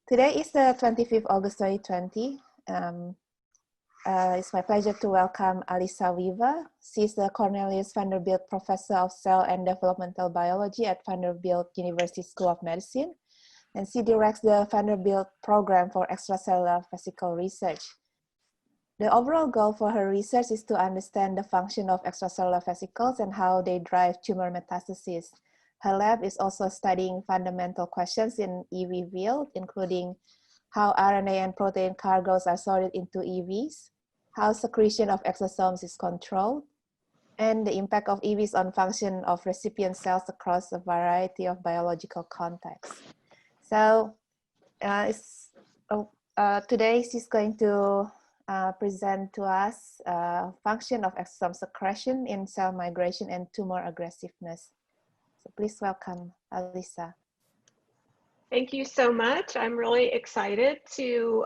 Today is the 25th August 2020. It's my pleasure to welcome Alissa Weaver. She's the Cornelius Vanderbilt Professor of Cell and Developmental Biology at Vanderbilt University School of Medicine, and she directs the Vanderbilt Program for Extracellular Vesicle Research. The overall goal for her research is to understand the function of extracellular vesicles and how they drive tumor metastasis. Her lab is also studying fundamental questions in EV field, including how RNA and protein cargoes are sorted into EVs, how secretion of exosomes is controlled, and the impact of EVs on function of recipient cells across a variety of biological contexts. So today she's going to present to us function of exosome secretion in cell migration and tumor aggressiveness. So please welcome Alissa. Thank you so much. I'm really excited to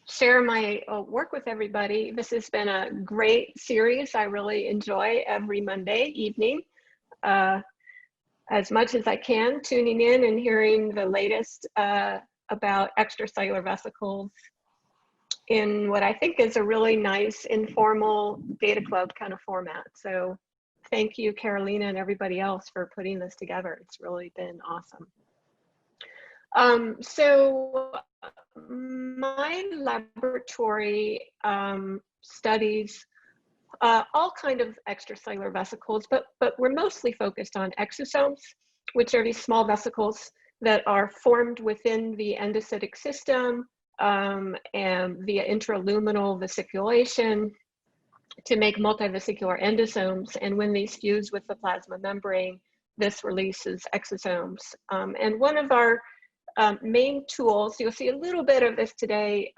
share my work with everybody. This has been a great series. I really enjoy every Monday evening as much as I can, tuning in and hearing the latest about extracellular vesicles in what I think is a really nice informal data club kind of format. So thank you, Carolina, and everybody else for putting this together. It's really been awesome. So my laboratory studies all kind of extracellular vesicles, but we're mostly focused on exosomes, which are these small vesicles that are formed within the endocytic system and via intraluminal vesiculation to make multivesicular endosomes. And when these fuse with the plasma membrane, this releases exosomes. And one of our main tools, you'll see a little bit of this today,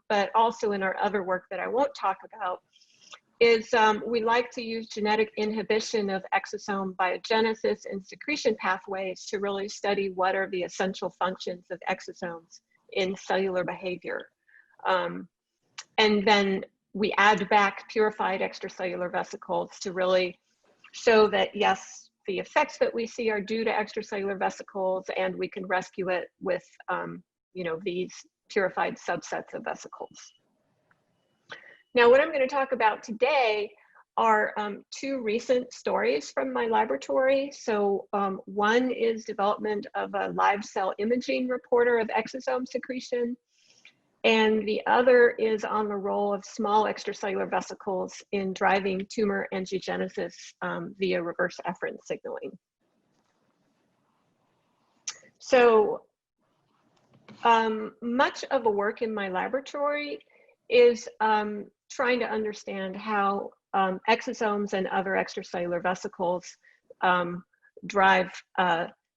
but also in our other work that I won't talk about, is we like to use genetic inhibition of exosome biogenesis and secretion pathways to really study what are the essential functions of exosomes in cellular behavior. And then we add back purified extracellular vesicles to really show that, yes, the effects that we see are due to extracellular vesicles, and we can rescue it with these purified subsets of vesicles. Now, what I'm going to talk about today are two recent stories from my laboratory. So one is development of a live cell imaging reporter of exosome secretion, and the other is on the role of small extracellular vesicles in driving tumor angiogenesis via reverse efferent signaling. So much of the work in my laboratory is trying to understand how exosomes and other extracellular vesicles drive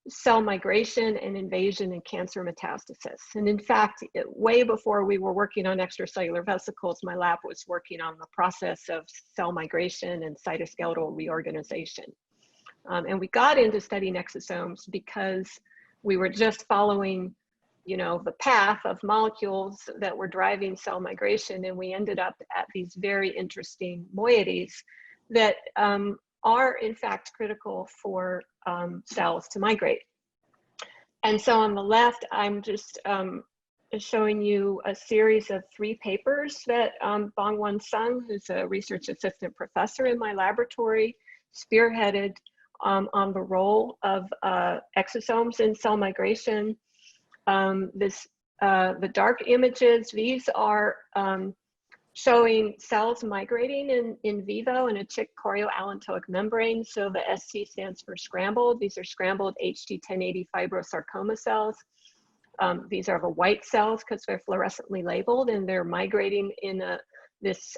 cell migration and invasion and cancer metastasis. And in fact, way before we were working on extracellular vesicles, my lab was working on the process of cell migration and cytoskeletal reorganization. And we got into studying exosomes because we were just following the path of molecules that were driving cell migration, and we ended up at these very interesting moieties that are in fact critical for cells to migrate. And so on the left, I'm just showing you a series of 3 papers that Bongwon Sung, who's a research assistant professor in my laboratory, spearheaded on the role of exosomes in cell migration. The dark images, these are showing cells migrating in vivo in a chick chorioallantoic membrane. So the SC stands for scrambled. These are scrambled HT1080 fibrosarcoma cells. These are the white cells because they're fluorescently labeled, and they're migrating in this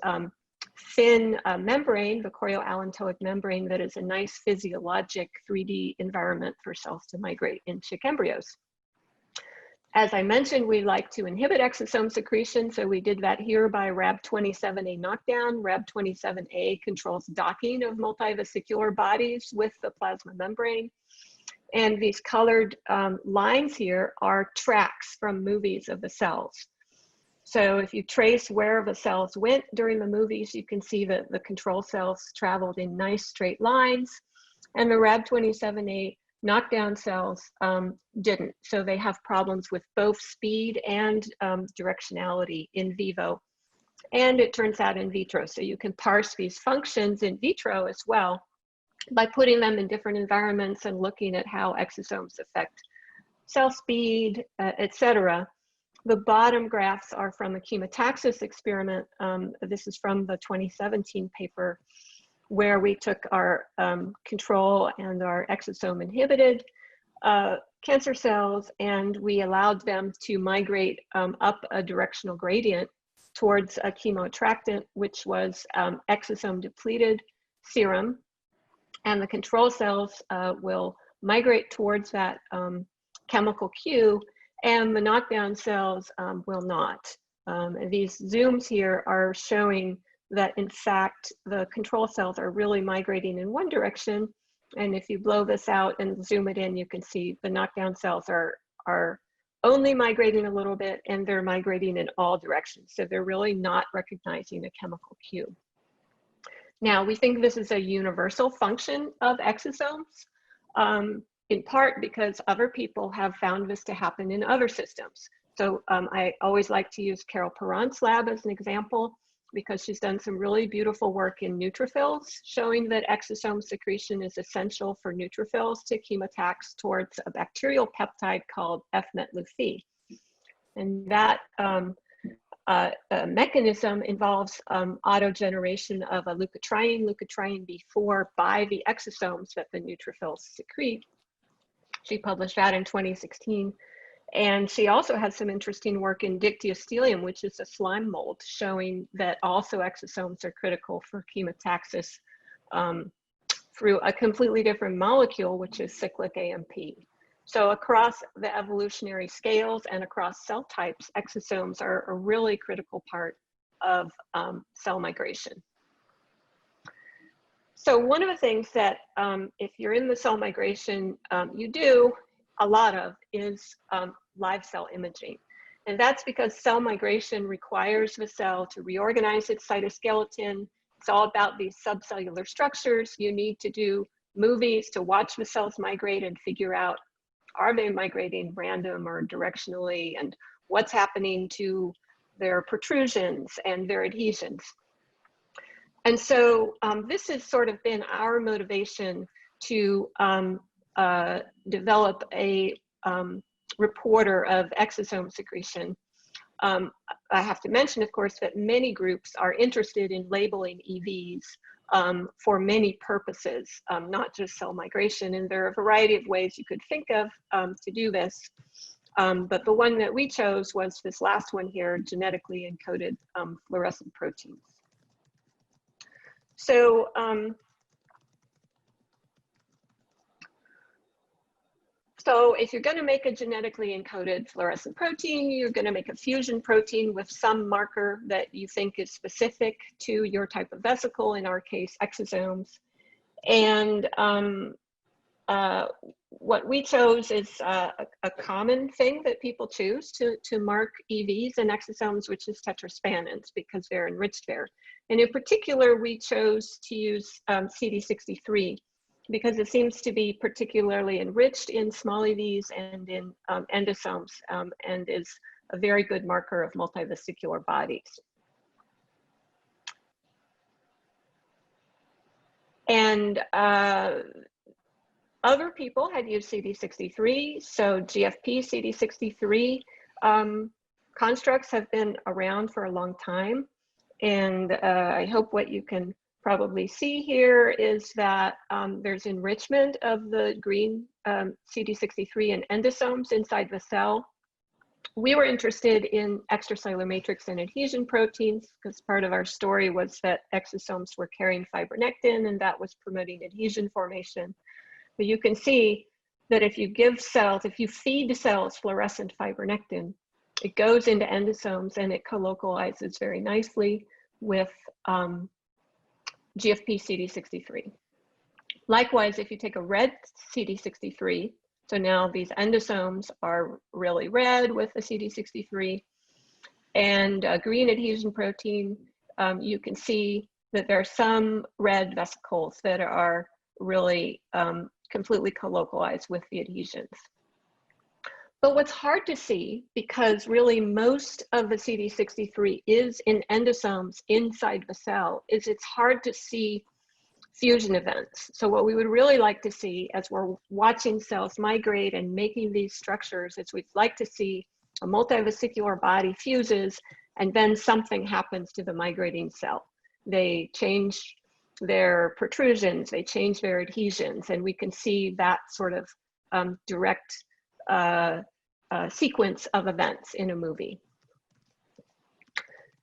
thin membrane, the chorioallantoic membrane, that is a nice physiologic 3D environment for cells to migrate in chick embryos. As I mentioned, we like to inhibit exosome secretion, so we did that here by Rab27A knockdown. Rab27A controls docking of multivesicular bodies with the plasma membrane. And these colored lines here are tracks from movies of the cells. So if you trace where the cells went during the movies, you can see that the control cells traveled in nice straight lines. And the Rab27A Knockdown cells didn't. So they have problems with both speed and directionality in vivo. And it turns out in vitro. So you can parse these functions in vitro as well by putting them in different environments and looking at how exosomes affect cell speed, etc. The bottom graphs are from the chemotaxis experiment. This is from the 2017 paper, where we took our control and our exosome inhibited cancer cells, and we allowed them to migrate up a directional gradient towards a chemoattractant, which was exosome depleted serum. And the control cells will migrate towards that chemical cue, and the knockdown cells will not. And these zooms here are showing that, in fact, the control cells are really migrating in one direction. And if you blow this out and zoom it in, you can see the knockdown cells are only migrating a little bit, and they're migrating in all directions. So they're really not recognizing a chemical cue. Now, we think this is a universal function of exosomes, in part because other people have found this to happen in other systems. So I always like to use Carol Perrant's lab as an example, because she's done some really beautiful work in neutrophils, showing that exosome secretion is essential for neutrophils to chemotax towards a bacterial peptide called F-metlufi. And that mechanism involves autogeneration of a leukotriene B4 by the exosomes that the neutrophils secrete. She published that in 2016. And she also has some interesting work in dictyostelium, which is a slime mold, showing that also exosomes are critical for chemotaxis through a completely different molecule, which is cyclic AMP. So across the evolutionary scales and across cell types, exosomes are a really critical part of cell migration. So one of the things that if you're in the cell migration, you do a lot of is live cell imaging. And that's because cell migration requires the cell to reorganize its cytoskeleton. It's all about these subcellular structures. You need to do movies to watch the cells migrate and figure out, are they migrating random or directionally, and what's happening to their protrusions and their adhesions. And so this has sort of been our motivation to develop a reporter of exosome secretion. I have to mention, of course, that many groups are interested in labeling EVs for many purposes, not just cell migration. And there are a variety of ways you could think of to do this. But the one that we chose was this last one here, genetically encoded fluorescent proteins. So, so if you're going to make a genetically encoded fluorescent protein, you're going to make a fusion protein with some marker that you think is specific to your type of vesicle, in our case, exosomes. And what we chose is a common thing that people choose to mark EVs and exosomes, which is tetraspanins, because they're enriched there. And in particular, we chose to use CD63 because it seems to be particularly enriched in small EVs and in endosomes, and is a very good marker of multivesicular bodies. And other people had used CD63, so GFP CD63 constructs have been around for a long time. And I hope what you can probably see here is that there's enrichment of the green CD63 and endosomes inside the cell. We were interested in extracellular matrix and adhesion proteins because part of our story was that exosomes were carrying fibronectin, and that was promoting adhesion formation. But you can see that if you give cells, if you feed cells fluorescent fibronectin, it goes into endosomes and it colocalizes very nicely with GFP CD63. Likewise, if you take a red CD63, so now these endosomes are really red with the CD63, and a green adhesion protein, you can see that there are some red vesicles that are really completely colocalize with the adhesions. But what's hard to see, because really most of the CD63 is in endosomes inside the cell, is it's hard to see fusion events. So what we would really like to see as we're watching cells migrate and making these structures is we'd like to see a multivesicular body fuses, and then something happens to the migrating cell. They change their protrusions, they change their adhesions, and we can see that sort of direct sequence of events in a movie.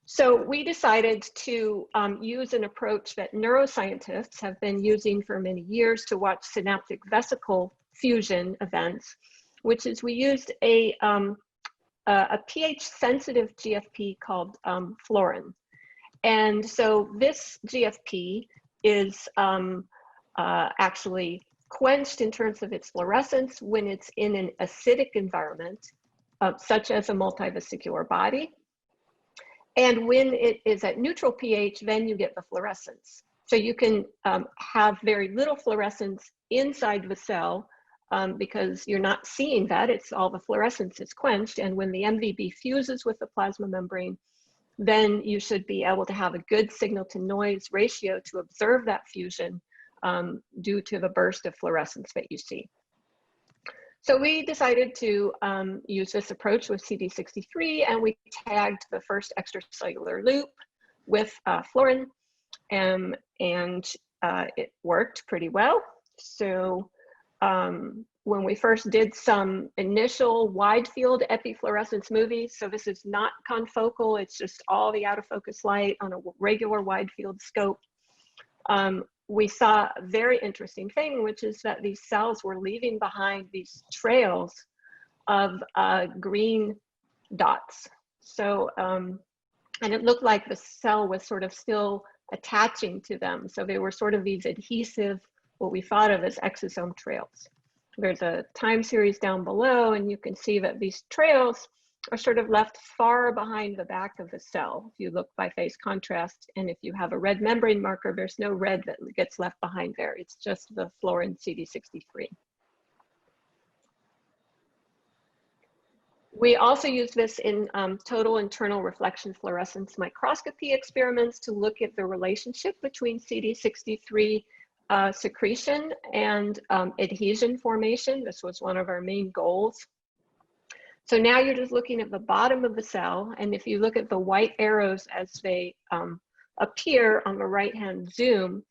So we decided to use an approach that neuroscientists have been using for many years to watch synaptic vesicle fusion events, which is we used a pH-sensitive GFP called pHluorin. And so this GFP is actually quenched in terms of its fluorescence when it's in an acidic environment, such as a multivesicular body. And when it is at neutral pH, then you get the fluorescence. So you can have very little fluorescence inside the cell because you're not seeing that. It's all the fluorescence is quenched. And when the MVB fuses with the plasma membrane, then you should be able to have a good signal to noise ratio to observe that fusion due to the burst of fluorescence that you see. So we decided to use this approach with CD63, and we tagged the first extracellular loop with pHluorin, and it worked pretty well. So when we first did some initial wide field epifluorescence movies, so this is not confocal, it's just all the out of focus light on a regular wide field scope, we saw a very interesting thing, which is that these cells were leaving behind these trails of green dots. So, and it looked like the cell was sort of still attaching to them. So they were sort of these adhesive, what we thought of as exosome trails. There's a time series down below, and you can see that these trails are sort of left far behind the back of the cell. If you look by phase contrast, and if you have a red membrane marker, there's no red that gets left behind there. It's just the pHluorin CD63. We also use this in total internal reflection fluorescence microscopy experiments to look at the relationship between CD63 secretion and adhesion formation. This was one of our main goals. So now you're just looking at the bottom of the cell, and if you look at the white arrows as they appear on the right-hand zoom,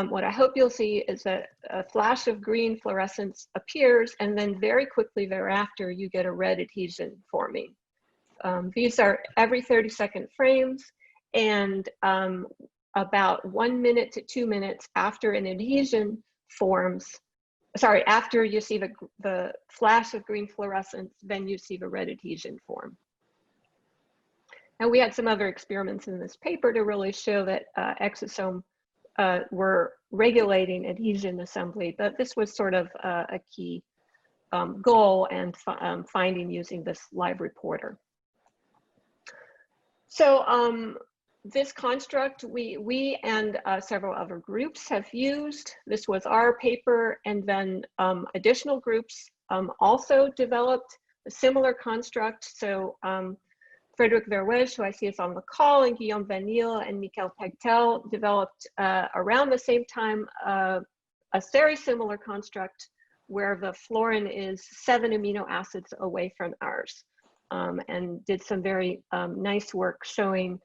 what I hope you'll see is that a flash of green fluorescence appears, and then very quickly thereafter, you get a red adhesion forming. These are every 30-second frames, and about 1 minute to 2 minutes after an adhesion forms, sorry, after you see the flash of green fluorescence, then you see the red adhesion form. And we had some other experiments in this paper to really show that exosome were regulating adhesion assembly, but this was sort of a key goal and finding using this live reporter. So this construct we and several other groups have used. This was our paper, and then additional groups also developed a similar construct. So Frédéric Verweij, who I see is on the call, and Guillaume Vanille and Michael Pagtel developed around the same time a very similar construct where the pHluorin is 7 amino acids away from ours, and did some very nice work showing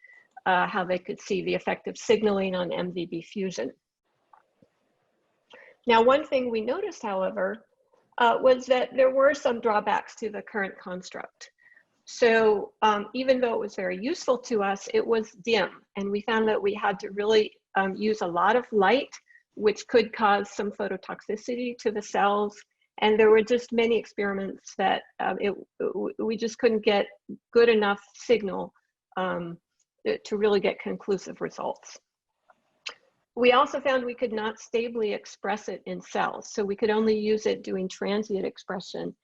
how they could see the effect of signaling on MVB fusion. Now, one thing we noticed, however, was that there were some drawbacks to the current construct. So even though it was very useful to us, it was dim, and we found that we had to really use a lot of light, which could cause some phototoxicity to the cells. And there were just many experiments that we just couldn't get good enough signal to really get conclusive results. We also found we could not stably express it in cells, so we could only use it doing transient expression.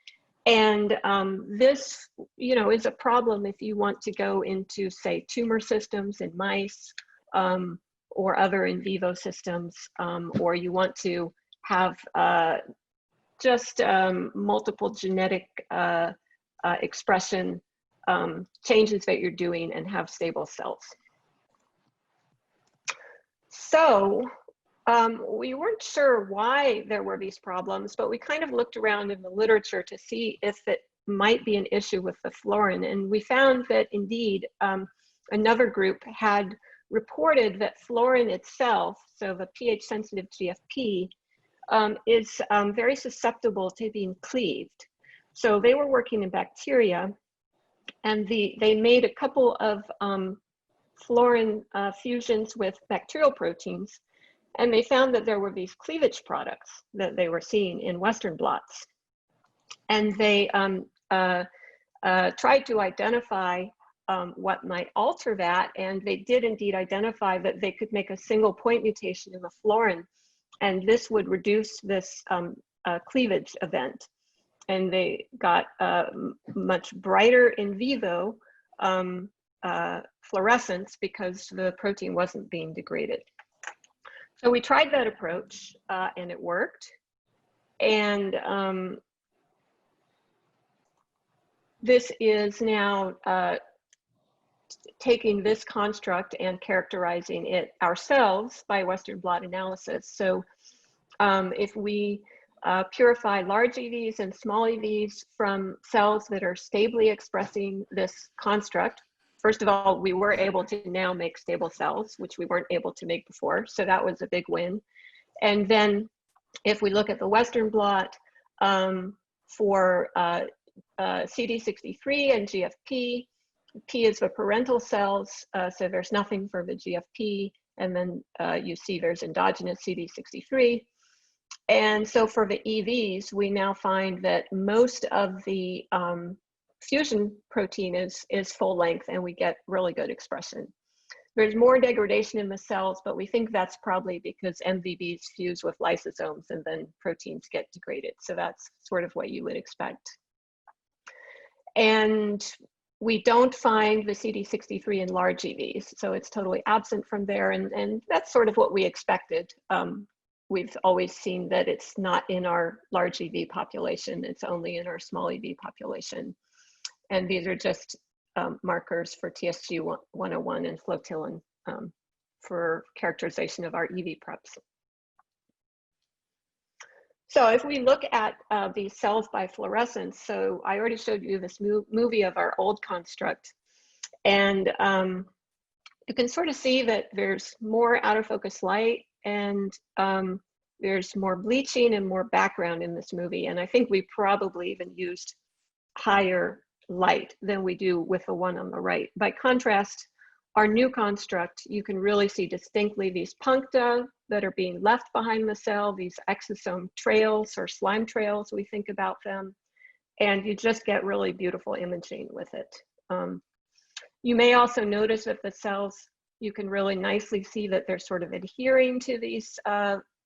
And this, is a problem if you want to go into, say, tumor systems in mice or other in vivo systems, or you want to have just multiple genetic expression changes that you're doing and have stable cells. So we weren't sure why there were these problems, but we kind of looked around in the literature to see if it might be an issue with the pHluorin. And we found that indeed, another group had reported that pHluorin itself, so the pH sensitive GFP, is very susceptible to being cleaved. So they were working in bacteria, and they made a couple of pHluorin fusions with bacterial proteins, and they found that there were these cleavage products that they were seeing in Western blots. And they tried to identify what might alter that, and they did indeed identify that they could make a single point mutation in the pHluorin, and this would reduce this cleavage event. And they got much brighter in vivo fluorescence because the protein wasn't being degraded. So we tried that approach and it worked. And this is now taking this construct and characterizing it ourselves by Western blot analysis. So if we purify large EVs and small EVs from cells that are stably expressing this construct, first of all, we were able to now make stable cells, which we weren't able to make before. So that was a big win. And then if we look at the Western blot for CD63 and GFP, P is the parental cells, so there's nothing for the GFP, and then you see there's endogenous CD63. And so for the EVs, we now find that most of the fusion protein is full length, and we get really good expression. There's more degradation in the cells, but we think that's probably because MVBs fuse with lysosomes and then proteins get degraded. So that's sort of what you would expect. And we don't find the CD63 in large EVs, so it's totally absent from there, and that's sort of what we expected. We've always seen that it's not in our large EV population, it's only in our small EV population. And these are just markers for TSG 101 and flotilin for characterization of our EV preps. So if we look at these cells by fluorescence, so I already showed you this movie of our old construct, and you can sort of see that there's more out of focus light, and there's more bleaching and more background in this movie. And I think we probably even used higher light than we do with the one on the right. By contrast, our new construct, you can really see distinctly these puncta that are being left behind the cell, these exosome trails or slime trails, we think about them, and you just get really beautiful imaging with it. You may also notice that the cells, you can really nicely see that they're sort of adhering to these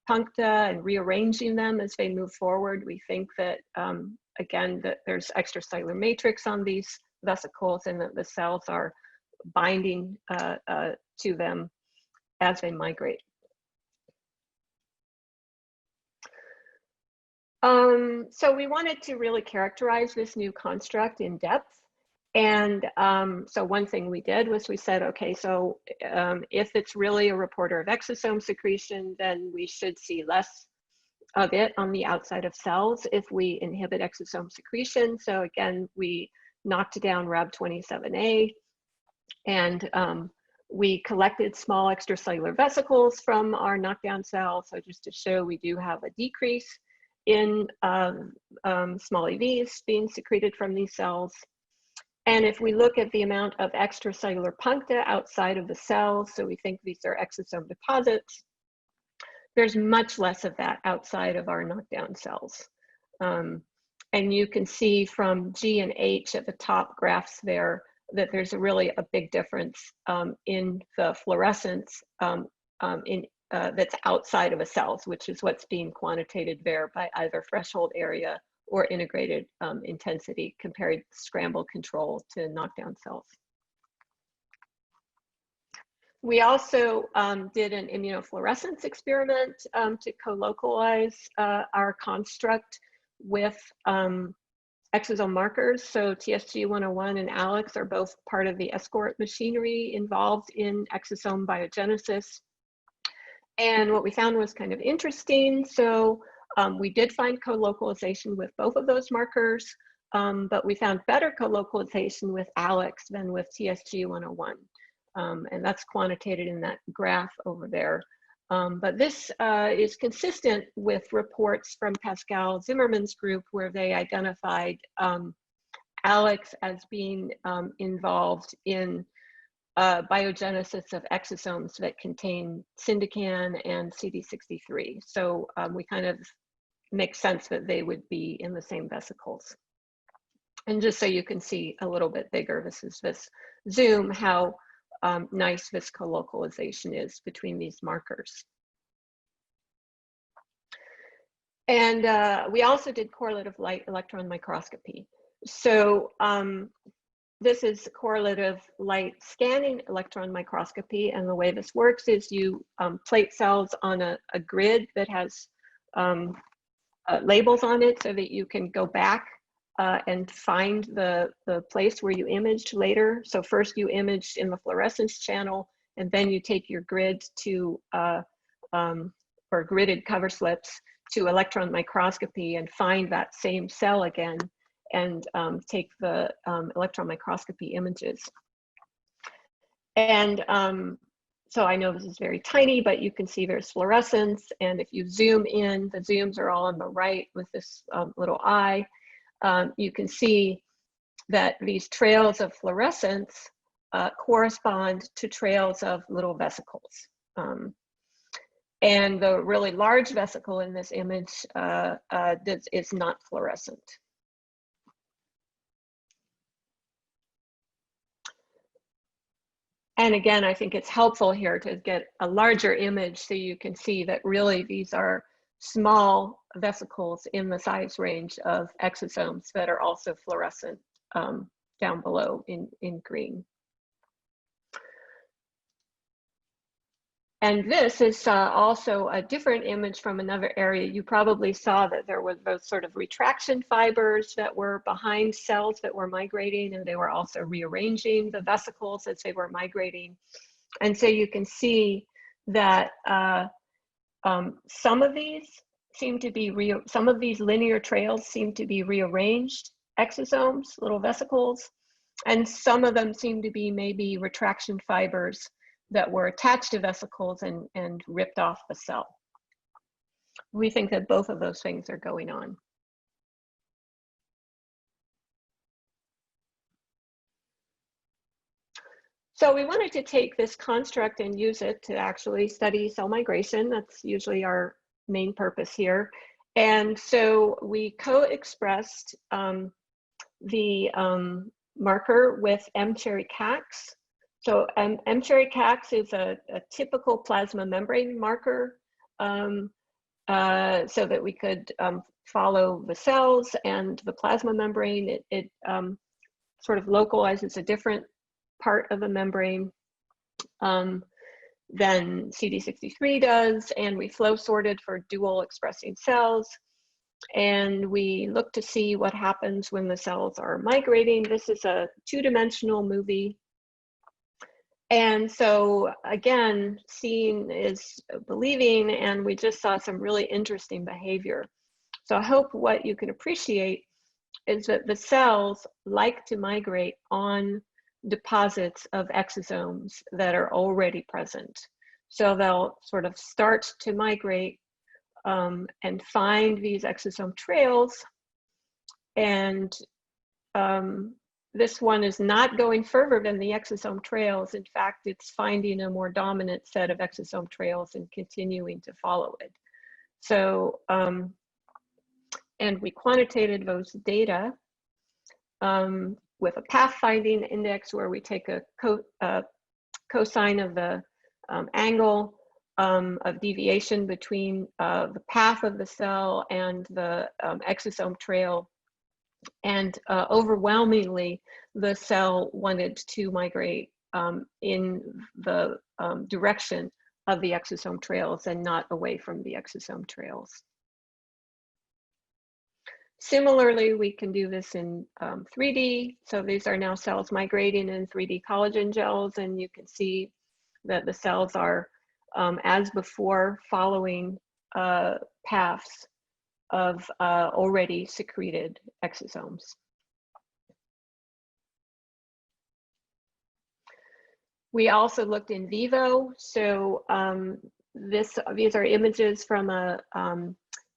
puncta and rearranging them as they move forward. We think that, again, that there's extracellular matrix on these vesicles and that the cells are binding to them as they migrate. So we wanted to really characterize this new construct in depth. And so one thing we did was we said, okay, so if it's really a reporter of exosome secretion, then we should see less of it on the outside of cells if we inhibit exosome secretion. So again, we knocked down Rab27A, and we collected small extracellular vesicles from our knockdown cells. So just to show we do have a decrease in small EVs being secreted from these cells. And if we look at the amount of extracellular puncta outside of the cells, so we think these are exosome deposits, there's much less of that outside of our knockdown cells. And you can see from G and H at the top graphs there that there's really a big difference in the fluorescence that's outside of the cells, which is what's being quantitated there by either threshold area or integrated intensity compared scramble control to knockdown cells. We also did an immunofluorescence experiment to colocalize our construct with exosome markers. So TSG101 and ALEX are both part of the escort machinery involved in exosome biogenesis. And what we found was kind of interesting. So we did find co-localization with both of those markers, but we found better co-localization with ALEX than with TSG101. And that's quantitated in that graph over there. But this is consistent with reports from Pascal Zimmerman's group, where they identified ALEX as being involved in biogenesis of exosomes that contain syndecan and CD63. So we kind of make sense that they would be in the same vesicles. And just so you can see a little bit bigger, this is this zoom, how nice this co-localization is between these markers. And we also did correlative light electron microscopy. So this is correlative light scanning electron microscopy, and the way this works is you plate cells on a grid that has labels on it so that you can go back and find the place where you imaged later. So first you imaged in the fluorescence channel, and then you take your grid to, or gridded cover slips to electron microscopy and find that same cell again and take the electron microscopy images. And so I know this is very tiny, but you can see there's fluorescence. And if you zoom in, the zooms are all on the right with this little eye. You can see that these trails of fluorescence correspond to trails of little vesicles. And the really large vesicle in this image is not fluorescent. And again, I think it's helpful here to get a larger image so you can see that really these are small vesicles in the size range of exosomes that are also fluorescent down below in green. And this is also a different image from another area. You probably saw that there were those sort of retraction fibers that were behind cells that were migrating, and they were also rearranging the vesicles as they were migrating. And so you can see that some of these seem to be some of these linear trails seem to be rearranged exosomes, little vesicles, and some of them seem to be maybe retraction fibers that were attached to vesicles and ripped off the cell. We think that both of those things are going on. So we wanted to take this construct and use it to actually study cell migration. That's usually our main purpose here. And so we co-expressed the marker with M-cherry-cax. So M-cherry-cax is a typical plasma membrane marker so that we could follow the cells and the plasma membrane. It sort of localizes a different part of the membrane than CD63 does, and we flow sorted for dual expressing cells. And we look to see what happens when the cells are migrating. This is a two-dimensional movie. And so again, seeing is believing, and we just saw some really interesting behavior. So I hope what you can appreciate is that the cells like to migrate on deposits of exosomes that are already present. So they'll sort of start to migrate and find these exosome trails. And this one is not going further than the exosome trails. In fact, it's finding a more dominant set of exosome trails and continuing to follow it. So, and we quantitated those data with a pathfinding index where we take a cosine of the angle of deviation between the path of the cell and the exosome trail. And overwhelmingly, the cell wanted to migrate in the direction of the exosome trails and not away from the exosome trails. Similarly, we can do this in 3D. So these are now cells migrating in 3D collagen gels, and you can see that the cells are, as before, following paths of already secreted exosomes. We also looked in vivo. So these are images from a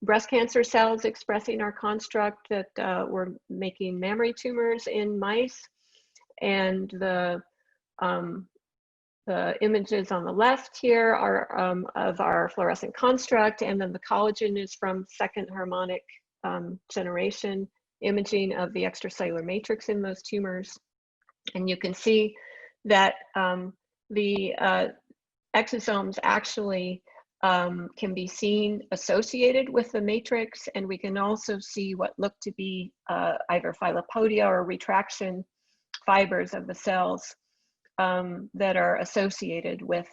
breast cancer cells expressing our construct that were making mammary tumors in mice. And the images on the left here are of our fluorescent construct, and then the collagen is from second harmonic generation imaging of the extracellular matrix in those tumors. And you can see that the exosomes actually can be seen associated with the matrix, and we can also see what look to be either filopodia or retraction fibers of the cells that are associated with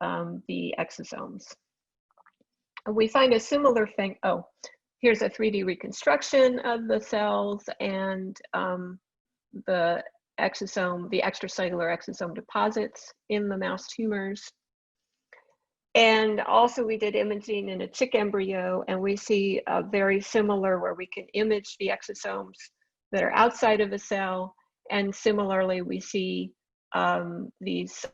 the exosomes. We find a similar thing. Oh, here's a 3D reconstruction of the cells and the exosome, the extracellular exosome deposits in the mouse tumors. And also we did imaging in a chick embryo, and we see a very similar where we can image the exosomes that are outside of the cell. And similarly, we see these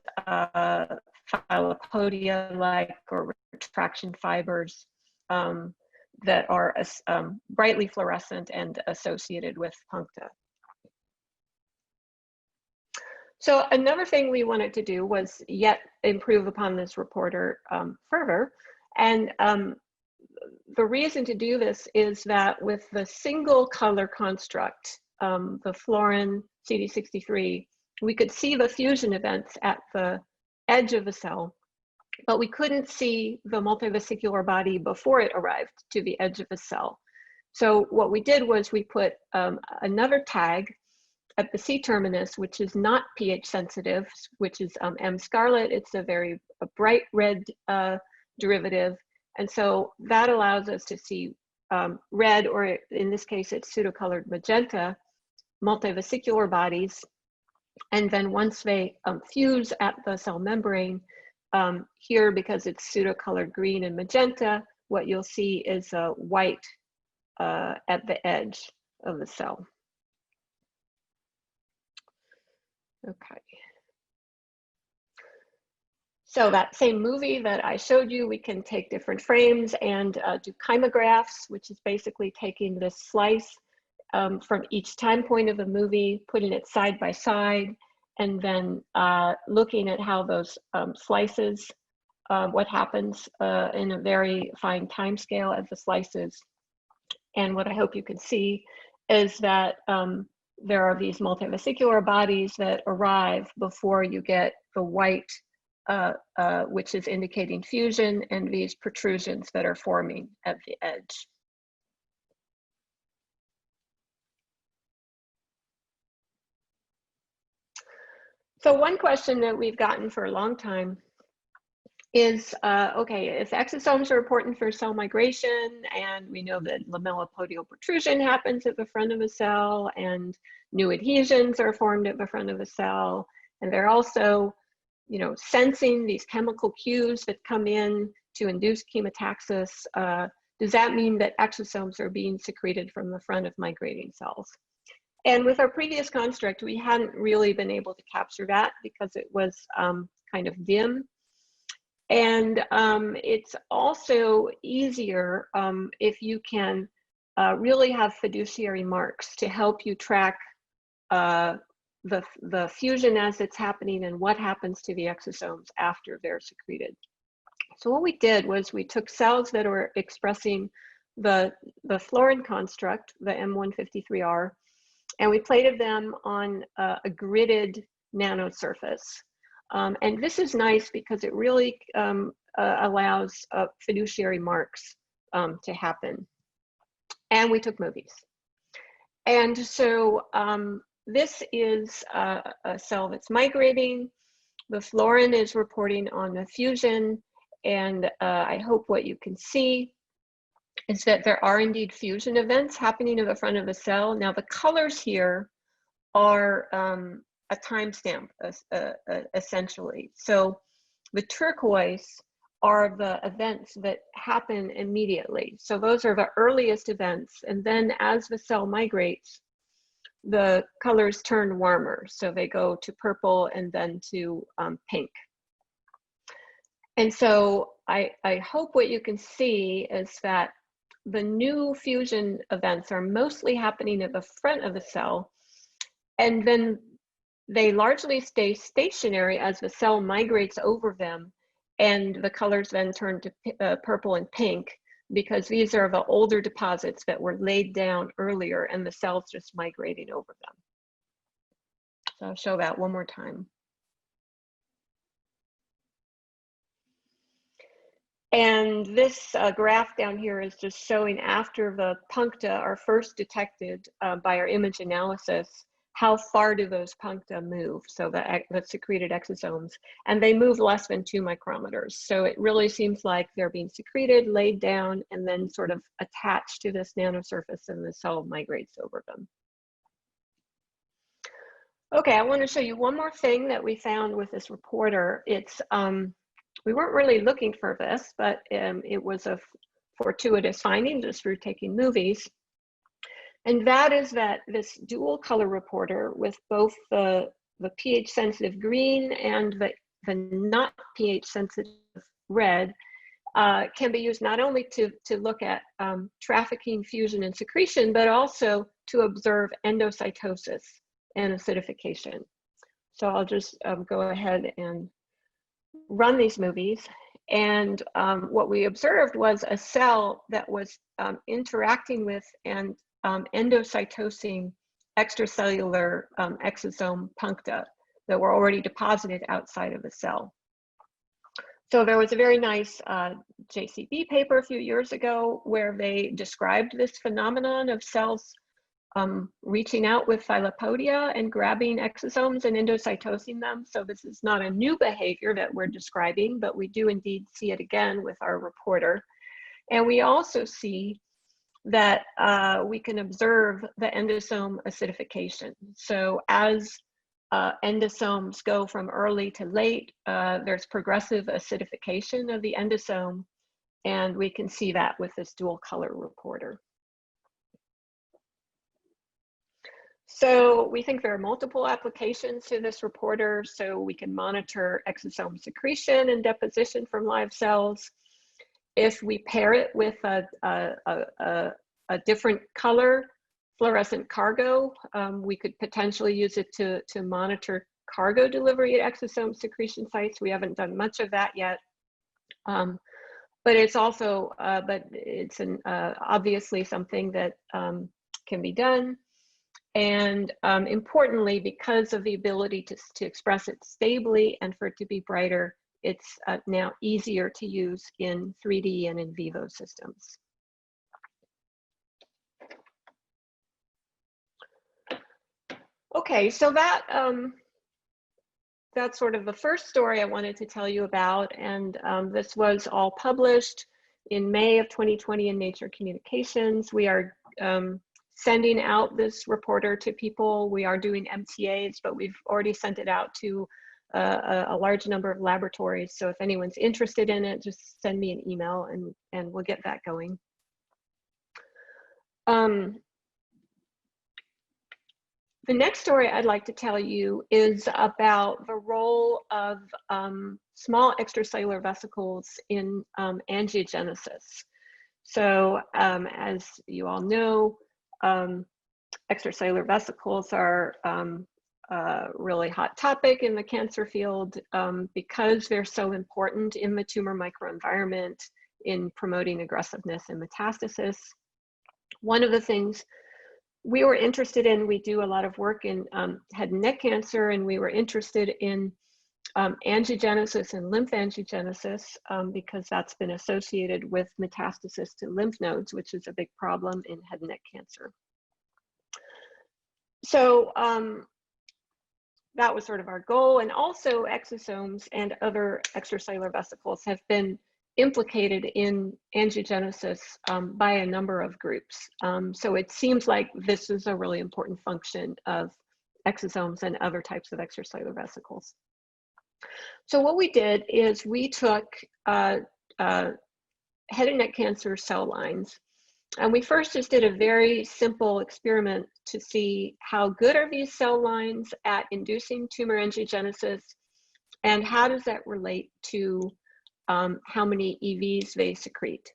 filopodia-like or retraction fibers that are brightly fluorescent and associated with puncta. So another thing we wanted to do was yet improve upon this reporter further. And the reason to do this is that with the single color construct, the fluorin CD63, we could see the fusion events at the edge of the cell, but we couldn't see the multivesicular body before it arrived to the edge of the cell. So what we did was we put another tag at the C-terminus, which is not pH sensitive, which is M scarlet. It's a very bright red derivative. And so that allows us to see red, or in this case, it's pseudocolored magenta, multivesicular bodies. And then once they fuse at the cell membrane, here, because it's pseudocolored green and magenta, what you'll see is a white at the edge of the cell. Okay. So that same movie that I showed you, we can take different frames and do chymographs, which is basically taking this slice from each time point of the movie, putting it side by side, and then looking at how those slices, what happens in a very fine time scale as the slices. And what I hope you can see is that there are these multivesicular bodies that arrive before you get the white, which is indicating fusion, and these protrusions that are forming at the edge. So one question that we've gotten for a long time is, okay, if exosomes are important for cell migration, and we know that lamellipodial protrusion happens at the front of a cell, and new adhesions are formed at the front of a cell, and they're also, you know, sensing these chemical cues that come in to induce chemotaxis, does that mean that exosomes are being secreted from the front of migrating cells? And with our previous construct, we hadn't really been able to capture that because it was kind of dim. And it's also easier if you can really have fiduciary marks to help you track the fusion as it's happening and what happens to the exosomes after they're secreted. So what we did was we took cells that were expressing the fluorin construct, the M153R, and we plated them on a gridded nanosurface. And this is nice because it really allows fiduciary marks to happen. And we took movies. And so this is a cell that's migrating. The fluorin is reporting on the fusion. And I hope what you can see is that there are indeed fusion events happening in the front of the cell. Now the colors here are a timestamp, essentially. So the turquoise are the events that happen immediately. So those are the earliest events. And then as the cell migrates, the colors turn warmer. So they go to purple and then to pink. And so I hope what you can see is that the new fusion events are mostly happening at the front of the cell, and then they largely stay stationary as the cell migrates over them, and the colors then turn to purple and pink, because these are the older deposits that were laid down earlier and the cell's just migrating over them. So I'll show that one more time. And this graph down here is just showing after the puncta are first detected by our image analysis, how far do those puncta move, so the secreted exosomes, and they move less than 2 micrometers. So it really seems like they're being secreted, laid down, and then sort of attached to this nanosurface, and the cell migrates over them. Okay, I want to show you one more thing that we found with this reporter. It's we weren't really looking for this, but it was a fortuitous finding just through taking movies. And that is that this dual color reporter with both the pH sensitive green and the not pH sensitive red can be used not only to look at trafficking, fusion, and secretion, but also to observe endocytosis and acidification. So I'll just go ahead and run these movies. And what we observed was a cell that was interacting with and endocytosing extracellular exosome puncta that were already deposited outside of the cell. So there was a very nice JCB paper a few years ago where they described this phenomenon of cells reaching out with filopodia and grabbing exosomes and endocytosing them. So this is not a new behavior that we're describing, but we do indeed see it again with our reporter. And we also see that we can observe the endosome acidification. So as endosomes go from early to late, there's progressive acidification of the endosome, and we can see that with this dual color reporter. So we think there are multiple applications to this reporter. So we can monitor exosome secretion and deposition from live cells. If we pair it with a different color fluorescent cargo, we could potentially use it to monitor cargo delivery at exosome secretion sites. We haven't done much of that yet. But it's also, obviously something that can be done. And importantly, because of the ability to express it stably and for it to be brighter, it's now easier to use in 3D and in vivo systems. Okay, so that's sort of the first story I wanted to tell you about. And this was all published in May of 2020 in Nature Communications. We are sending out this reporter to people. We are doing MTAs, but we've already sent it out to a large number of laboratories. So if anyone's interested in it, just send me an email and we'll get that going. The next story I'd like to tell you is about the role of small extracellular vesicles in angiogenesis. So as you all know, extracellular vesicles are a really hot topic in the cancer field because they're so important in the tumor microenvironment in promoting aggressiveness and metastasis. One of the things we were interested in, we do a lot of work in head and neck cancer, and we were interested in angiogenesis and lymph angiogenesis because that's been associated with metastasis to lymph nodes, which is a big problem in head and neck cancer. So that was sort of our goal. And also exosomes and other extracellular vesicles have been implicated in angiogenesis by a number of groups. So it seems like this is a really important function of exosomes and other types of extracellular vesicles. So what we did is we took head and neck cancer cell lines, and we first just did a very simple experiment to see how good are these cell lines at inducing tumor angiogenesis, and how does that relate to how many EVs they secrete.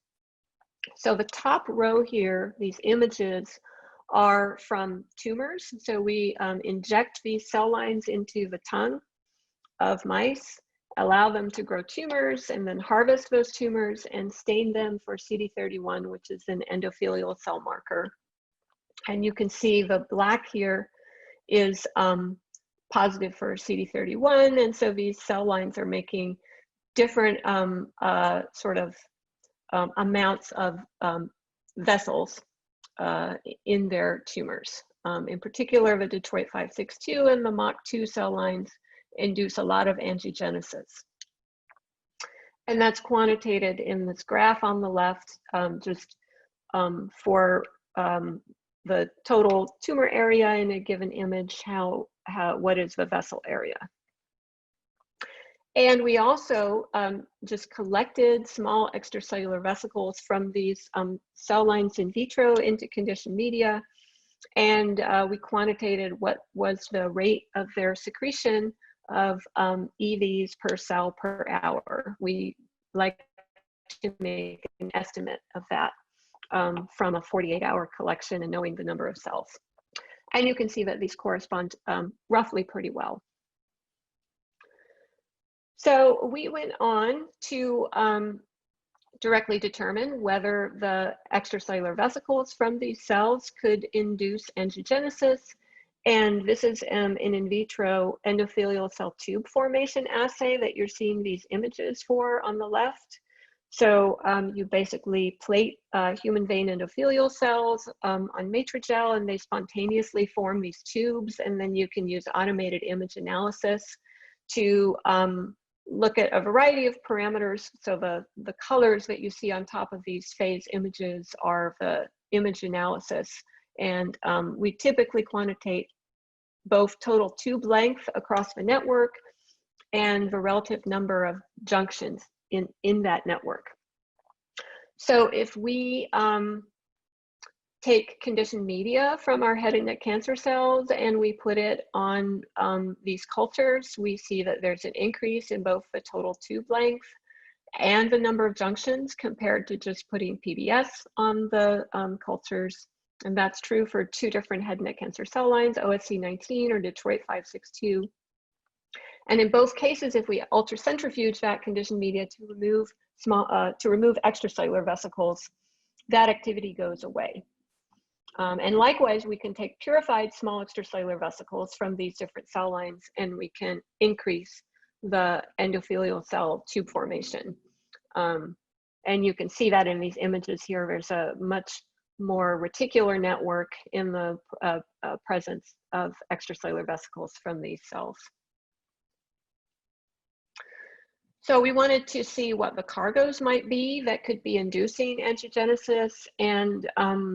So the top row here, these images are from tumors. So we inject these cell lines into the tongue of mice, allow them to grow tumors, and then harvest those tumors and stain them for CD31, which is an endothelial cell marker. And you can see the black here is positive for CD31, and so these cell lines are making different amounts of vessels in their tumors. In particular, the Detroit 562 and the MOC2 cell lines induce a lot of angiogenesis. And that's quantitated in this graph on the left, for the total tumor area in a given image, what is the vessel area. And we also just collected small extracellular vesicles from these cell lines in vitro into conditioned media, and we quantitated what was the rate of their secretion of EVs per cell per hour. We like to make an estimate of that from a 48-hour collection and knowing the number of cells. And you can see that these correspond roughly pretty well. So we went on to directly determine whether the extracellular vesicles from these cells could induce angiogenesis. And this is an in vitro endothelial cell tube formation assay that you're seeing these images for on the left. So you basically plate human vein endothelial cells on Matrigel, and they spontaneously form these tubes, and then you can use automated image analysis to look at a variety of parameters. So the colors that you see on top of these phase images are the image analysis. And we typically quantitate both total tube length across the network and the relative number of junctions in that network. So if we take conditioned media from our head and neck cancer cells and we put it on these cultures, we see that there's an increase in both the total tube length and the number of junctions compared to just putting PBS on the cultures. And that's true for two different head and neck cancer cell lines, OSC19 or Detroit 562. And in both cases, if we ultracentrifuge that conditioned media to remove extracellular vesicles, that activity goes away. And likewise, we can take purified small extracellular vesicles from these different cell lines, and we can increase the endothelial cell tube formation. And you can see that in these images here. There's a much more reticular network in the presence of extracellular vesicles from these cells. So we wanted to see what the cargoes might be that could be inducing angiogenesis, and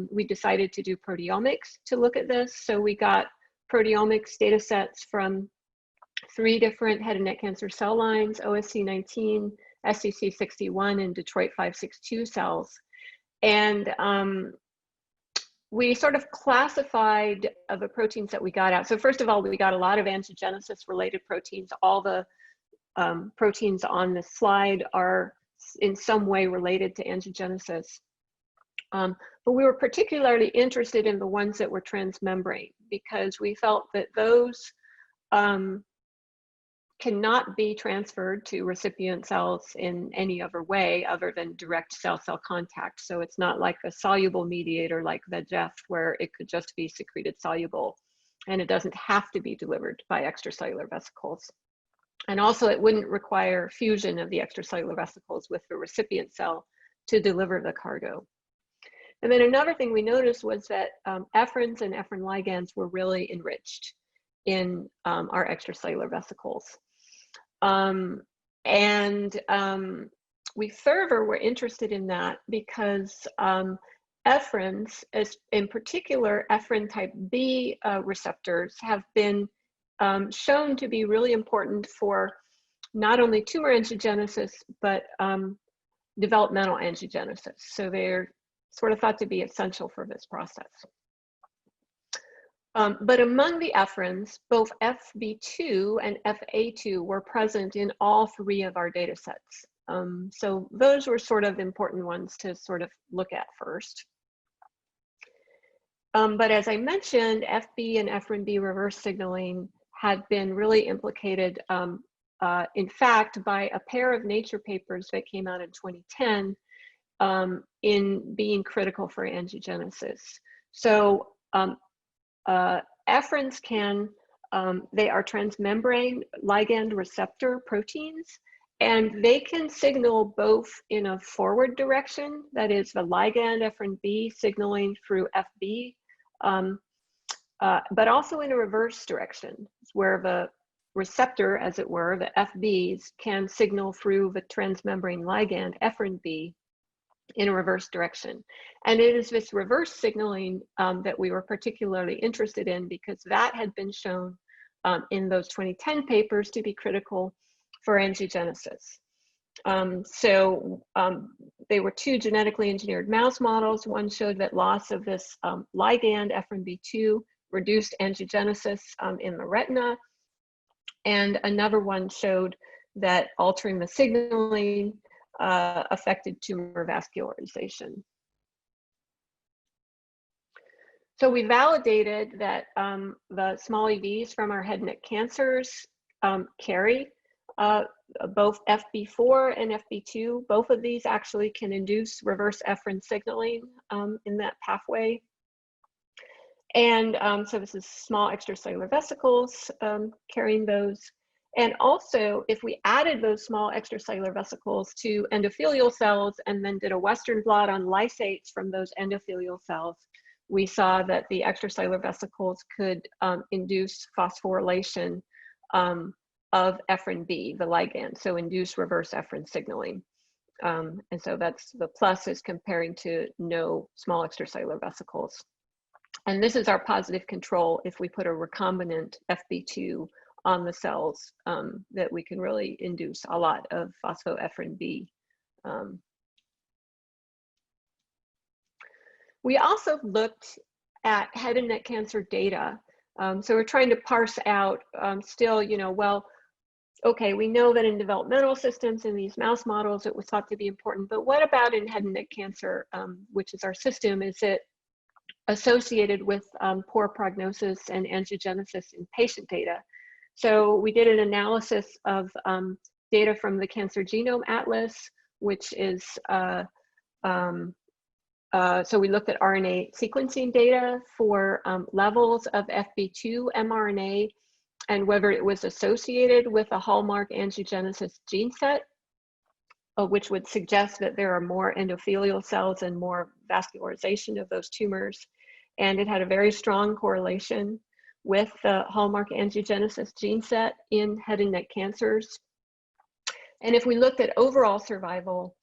we decided to do proteomics to look at this. So we got proteomics data sets from 3 different head and neck cancer cell lines, OSC19, SCC61, and Detroit 562 cells. And we sort of classified the proteins that we got out. So first of all, we got a lot of angiogenesis related proteins. All the proteins on this slide are in some way related to angiogenesis. But we were particularly interested in the ones that were transmembrane because we felt that those cannot be transferred to recipient cells in any other way other than direct cell-cell contact. So it's not like a soluble mediator like VEGF where it could just be secreted soluble, and it doesn't have to be delivered by extracellular vesicles. And also it wouldn't require fusion of the extracellular vesicles with the recipient cell to deliver the cargo. And then another thing we noticed was that ephrins and ephrin ligands were really enriched in our extracellular vesicles. we further were interested in that because ephrins, in particular ephrin type B receptors, have been shown to be really important for not only tumor angiogenesis, but developmental angiogenesis. So they're sort of thought to be essential for this process. But among the ephrins, both FB2 and FA2 were present in all 3 of our data sets. So those were sort of important ones to sort of look at first. But as I mentioned, FB and ephrin B reverse signaling had been really implicated, in fact, by a pair of Nature papers that came out in 2010 in being critical for angiogenesis. So ephrins can, they are transmembrane ligand receptor proteins, and they can signal both in a forward direction, that is the ligand ephrin B signaling through FB, but also in a reverse direction, where the receptor, as it were, the FBs, can signal through the transmembrane ligand ephrin B in a reverse direction. And it is this reverse signaling that we were particularly interested in, because that had been shown in those 2010 papers to be critical for angiogenesis. They were 2 genetically engineered mouse models. One showed that loss of this ligand ephrin B2 reduced angiogenesis in the retina, and another one showed that altering the signaling affected tumor vascularization. So we validated that the small EVs from our head and neck cancers carry both FB4 and FB2. Both of these actually can induce reverse ephrin signaling in that pathway. And so this is small extracellular vesicles carrying those. And also, if we added those small extracellular vesicles to endothelial cells and then did a Western blot on lysates from those endothelial cells, we saw that the extracellular vesicles could induce phosphorylation of ephrin B, the ligand, so induce reverse ephrin signaling. And so that's the plus is comparing to no small extracellular vesicles. And this is our positive control if we put a recombinant FB2 on the cells, that we can really induce a lot of phosphoephrin B. We also looked at head and neck cancer data. So we're trying to parse out still, well, okay, we know that in developmental systems in these mouse models, it was thought to be important, but what about in head and neck cancer, which is our system? Is it associated with poor prognosis and angiogenesis in patient data? So we did an analysis of data from the Cancer Genome Atlas, which is, so we looked at RNA sequencing data for levels of FB2 mRNA and whether it was associated with a hallmark angiogenesis gene set, which would suggest that there are more endothelial cells and more vascularization of those tumors. And it had a very strong correlation with the hallmark angiogenesis gene set in head and neck cancers. And if we looked at overall survival,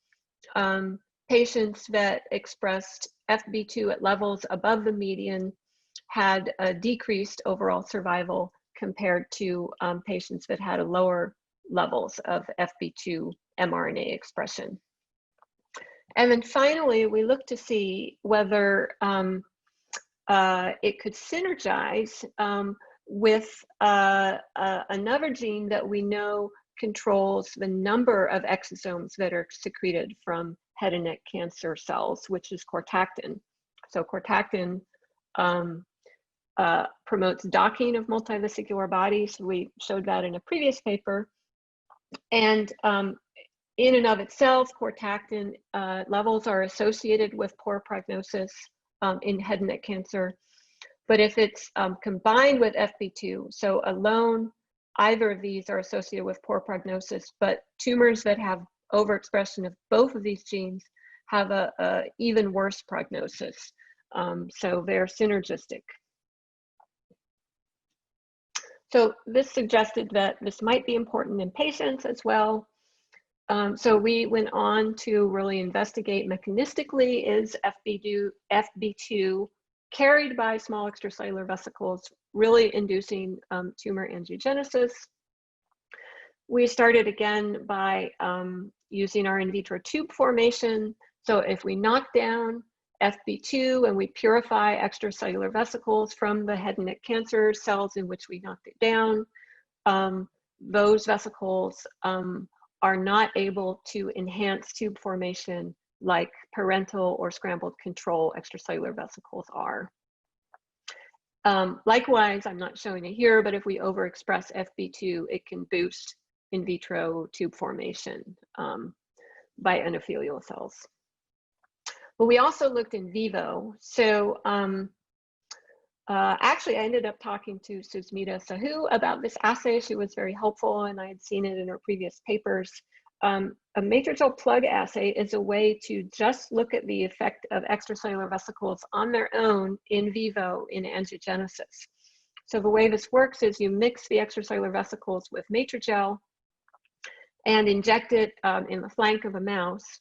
patients that expressed FB2 at levels above the median had a decreased overall survival compared to patients that had a lower levels of FB2 mRNA expression. And then finally, we looked to see whether it could synergize with another gene that we know controls the number of exosomes that are secreted from head and neck cancer cells, which is cortactin. So cortactin promotes docking of multivesicular bodies. We showed that in a previous paper. And in and of itself, cortactin levels are associated with poor prognosis in head and neck cancer. But if it's combined with FB2, so alone, either of these are associated with poor prognosis, but tumors that have overexpression of both of these genes have a even worse prognosis. So they're synergistic. So this suggested that this might be important in patients as well. So we went on to really investigate mechanistically, is FB2 carried by small extracellular vesicles really inducing tumor angiogenesis? We started again by using our in vitro tube formation. So if we knock down FB2 and we purify extracellular vesicles from the head and neck cancer cells in which we knocked it down, those vesicles are not able to enhance tube formation like parental or scrambled control extracellular vesicles are. Likewise, I'm not showing it here, but if we overexpress FB2, it can boost in vitro tube formation by endothelial cells. But we also looked in vivo. So actually, I ended up talking to Soekmadji Sahu about this assay. She was very helpful, and I had seen it in her previous papers. A matrixyl plug assay is a way to just look at the effect of extracellular vesicles on their own in vivo in angiogenesis. So the way this works is you mix the extracellular vesicles with matrigel and inject it in the flank of a mouse.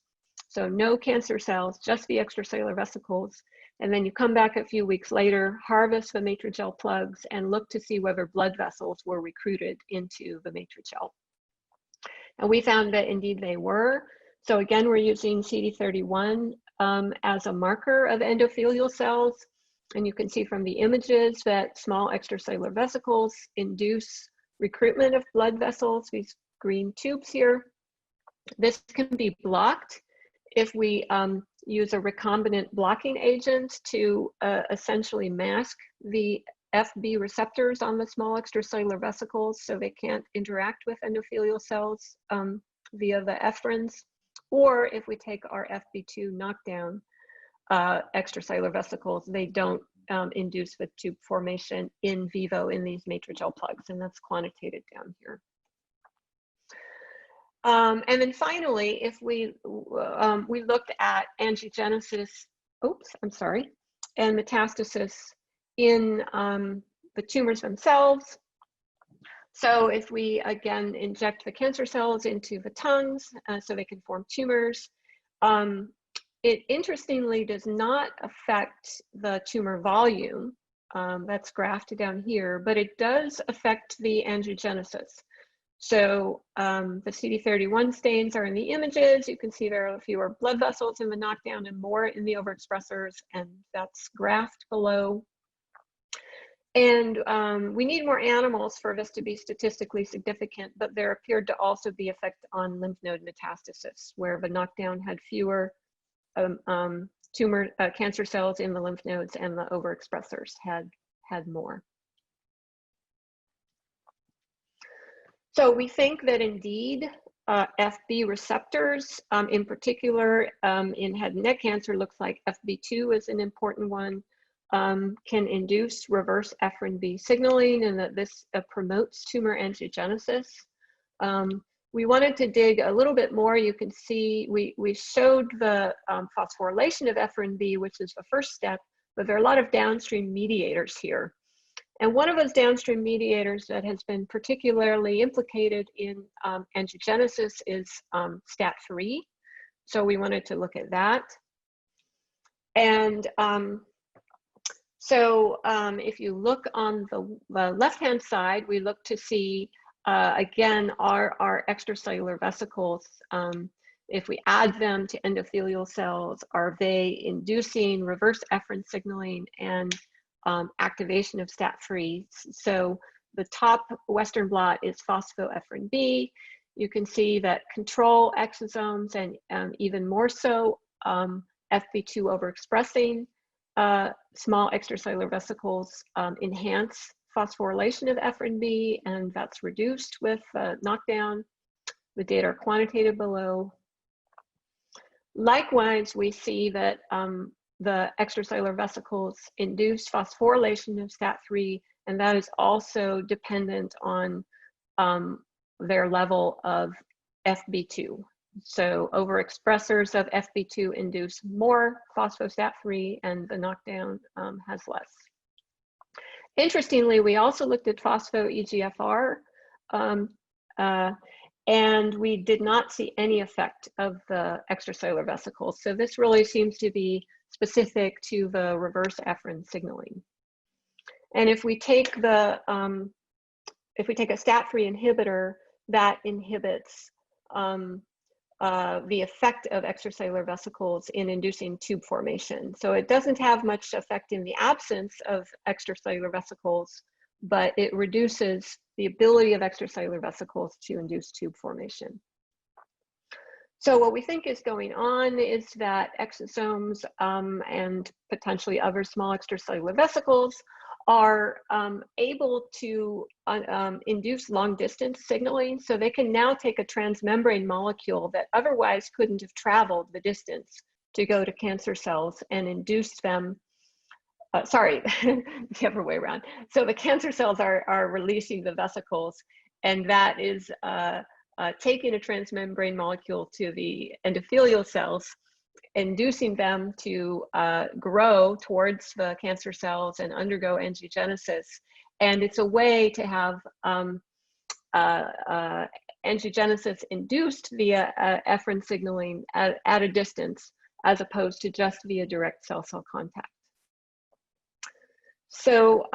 So no cancer cells, just the extracellular vesicles. And then you come back a few weeks later, harvest the matrigel plugs, and look to see whether blood vessels were recruited into the matrigel. And we found that indeed they were. So again, we're using CD31 as a marker of endothelial cells. And you can see from the images that small extracellular vesicles induce recruitment of blood vessels, these green tubes here. This can be blocked if we use a recombinant blocking agent to essentially mask the FB receptors on the small extracellular vesicles so they can't interact with endothelial cells via the ephrins, or if we take our FB2 knockdown extracellular vesicles, they don't induce the tube formation in vivo in these matrigel plugs, and that's quantitated down here. And then finally, if we looked at angiogenesis, and metastasis in the tumors themselves. So if we again inject the cancer cells into the tongues so they can form tumors, it interestingly does not affect the tumor volume. That's graphed down here, but it does affect the angiogenesis. So the CD31 stains are in the images. You can see there are fewer blood vessels in the knockdown and more in the overexpressors, and that's graphed below. And we need more animals for this to be statistically significant, but there appeared to also be effect on lymph node metastasis, where the knockdown had fewer tumor cancer cells in the lymph nodes, and the overexpressors had more. So we think that indeed FB receptors, in particular in head and neck cancer, looks like FB2 is an important one, can induce reverse ephren B signaling, and that this promotes tumor angiogenesis. We wanted to dig a little bit more. You can see we showed the phosphorylation of ephren B, which is the first step, but there are a lot of downstream mediators here. And one of those downstream mediators that has been particularly implicated in angiogenesis is STAT3. So we wanted to look at that. And if you look on the left-hand side, we look to see, again, our extracellular vesicles, if we add them to endothelial cells, are they inducing reverse ephren signaling and activation of STAT3. So the top Western blot is phosphoephren B. You can see that control exosomes and even more so FB2 overexpressing small extracellular vesicles enhance phosphorylation of ephren B, and that's reduced with knockdown. The data are quantitated below. Likewise, we see that the extracellular vesicles induce phosphorylation of STAT3, and that is also dependent on their level of FB2. So overexpressors of FB2 induce more phosphostat3, and the knockdown has less. Interestingly, we also looked at phospho-EGFR, and we did not see any effect of the extracellular vesicles. So this really seems to be specific to the reverse efferent signaling. And if we take a STAT3 inhibitor that inhibits the effect of extracellular vesicles in inducing tube formation. So it doesn't have much effect in the absence of extracellular vesicles, but it reduces the ability of extracellular vesicles to induce tube formation. So what we think is going on is that exosomes and potentially other small extracellular vesicles are able to induce long distance signaling. So they can now take a transmembrane molecule that otherwise couldn't have traveled the distance to go to cancer cells and induce them. Sorry, the other way around. So the cancer cells are releasing the vesicles, and that is taking a transmembrane molecule to the endothelial cells, inducing them to grow towards the cancer cells and undergo angiogenesis. And it's a way to have angiogenesis induced via efferent signaling at a distance, as opposed to just via direct cell-cell contact. So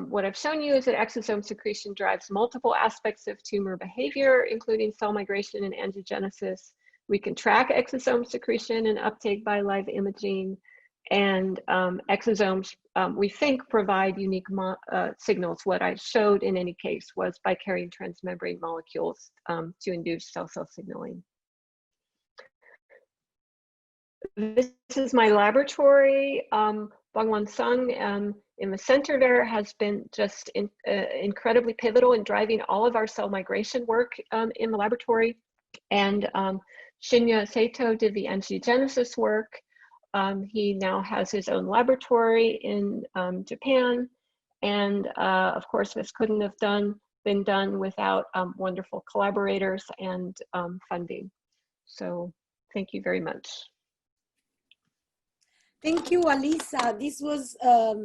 what I've shown you is that exosome secretion drives multiple aspects of tumor behavior, including cell migration and angiogenesis. We can track exosome secretion and uptake by live imaging, and exosomes, we think, provide unique signals. What I showed in any case was by carrying transmembrane molecules to induce cell-cell signaling. This is my laboratory. Bangwan Sung in the center there has been just incredibly pivotal in driving all of our cell migration work in the laboratory. And Shinya Saito did the angiogenesis work. He now has his own laboratory in Japan. And of course, this couldn't have been done without wonderful collaborators and funding. So thank you very much. Thank you, Alissa. This was a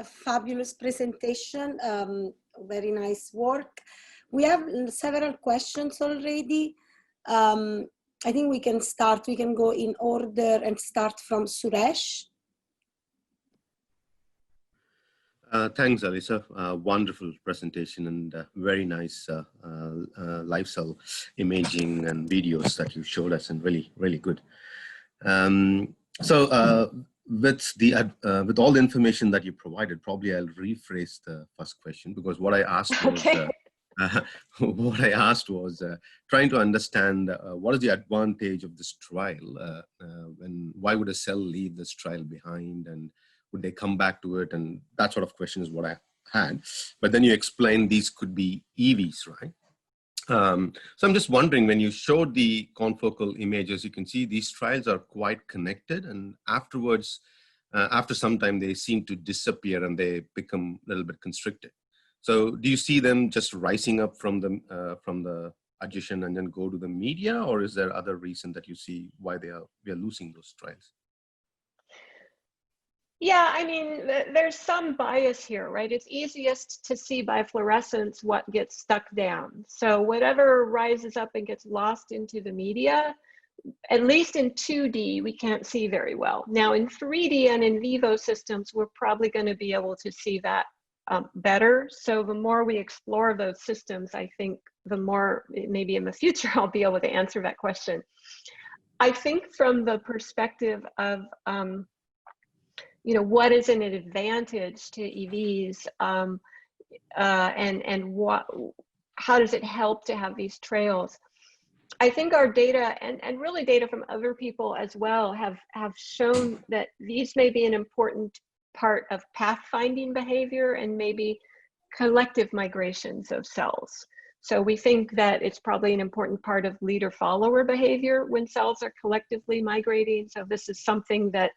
fabulous presentation, very nice work. We have several questions already. I think we can start, we can go in order and start from Suresh. Thanks, Alissa. Wonderful presentation and very nice live cell imaging and videos that you showed us, and really, really good. With all the information that you provided, probably I'll rephrase the first question, because what I asked was, trying to understand what is the advantage of this trial, and why would a cell leave this trial behind, and would they come back to it, and that sort of question is what I had. But then you explained these could be EVs, right? So I'm just wondering, when you showed the confocal images, you can see these trials are quite connected, and afterwards, after some time, they seem to disappear and they become a little bit constricted. So do you see them just rising up from the adhesion and then go to the media, or is there other reason that you see why we are losing those trials? Yeah, I mean, there's some bias here, right? It's easiest to see by fluorescence what gets stuck down. So whatever rises up and gets lost into the media, at least in 2D, we can't see very well. Now in 3D and in vivo systems, we're probably going to be able to see that better. So the more we explore those systems, I think the more, maybe in the future, I'll be able to answer that question. I think from the perspective of, you know, what is an advantage to EVs, and how does it help to have these trails? I think our data, and really data from other people as well, have shown that these may be an important part of pathfinding behavior and maybe collective migrations of cells. So we think that it's probably an important part of leader-follower behavior when cells are collectively migrating. So this is something that,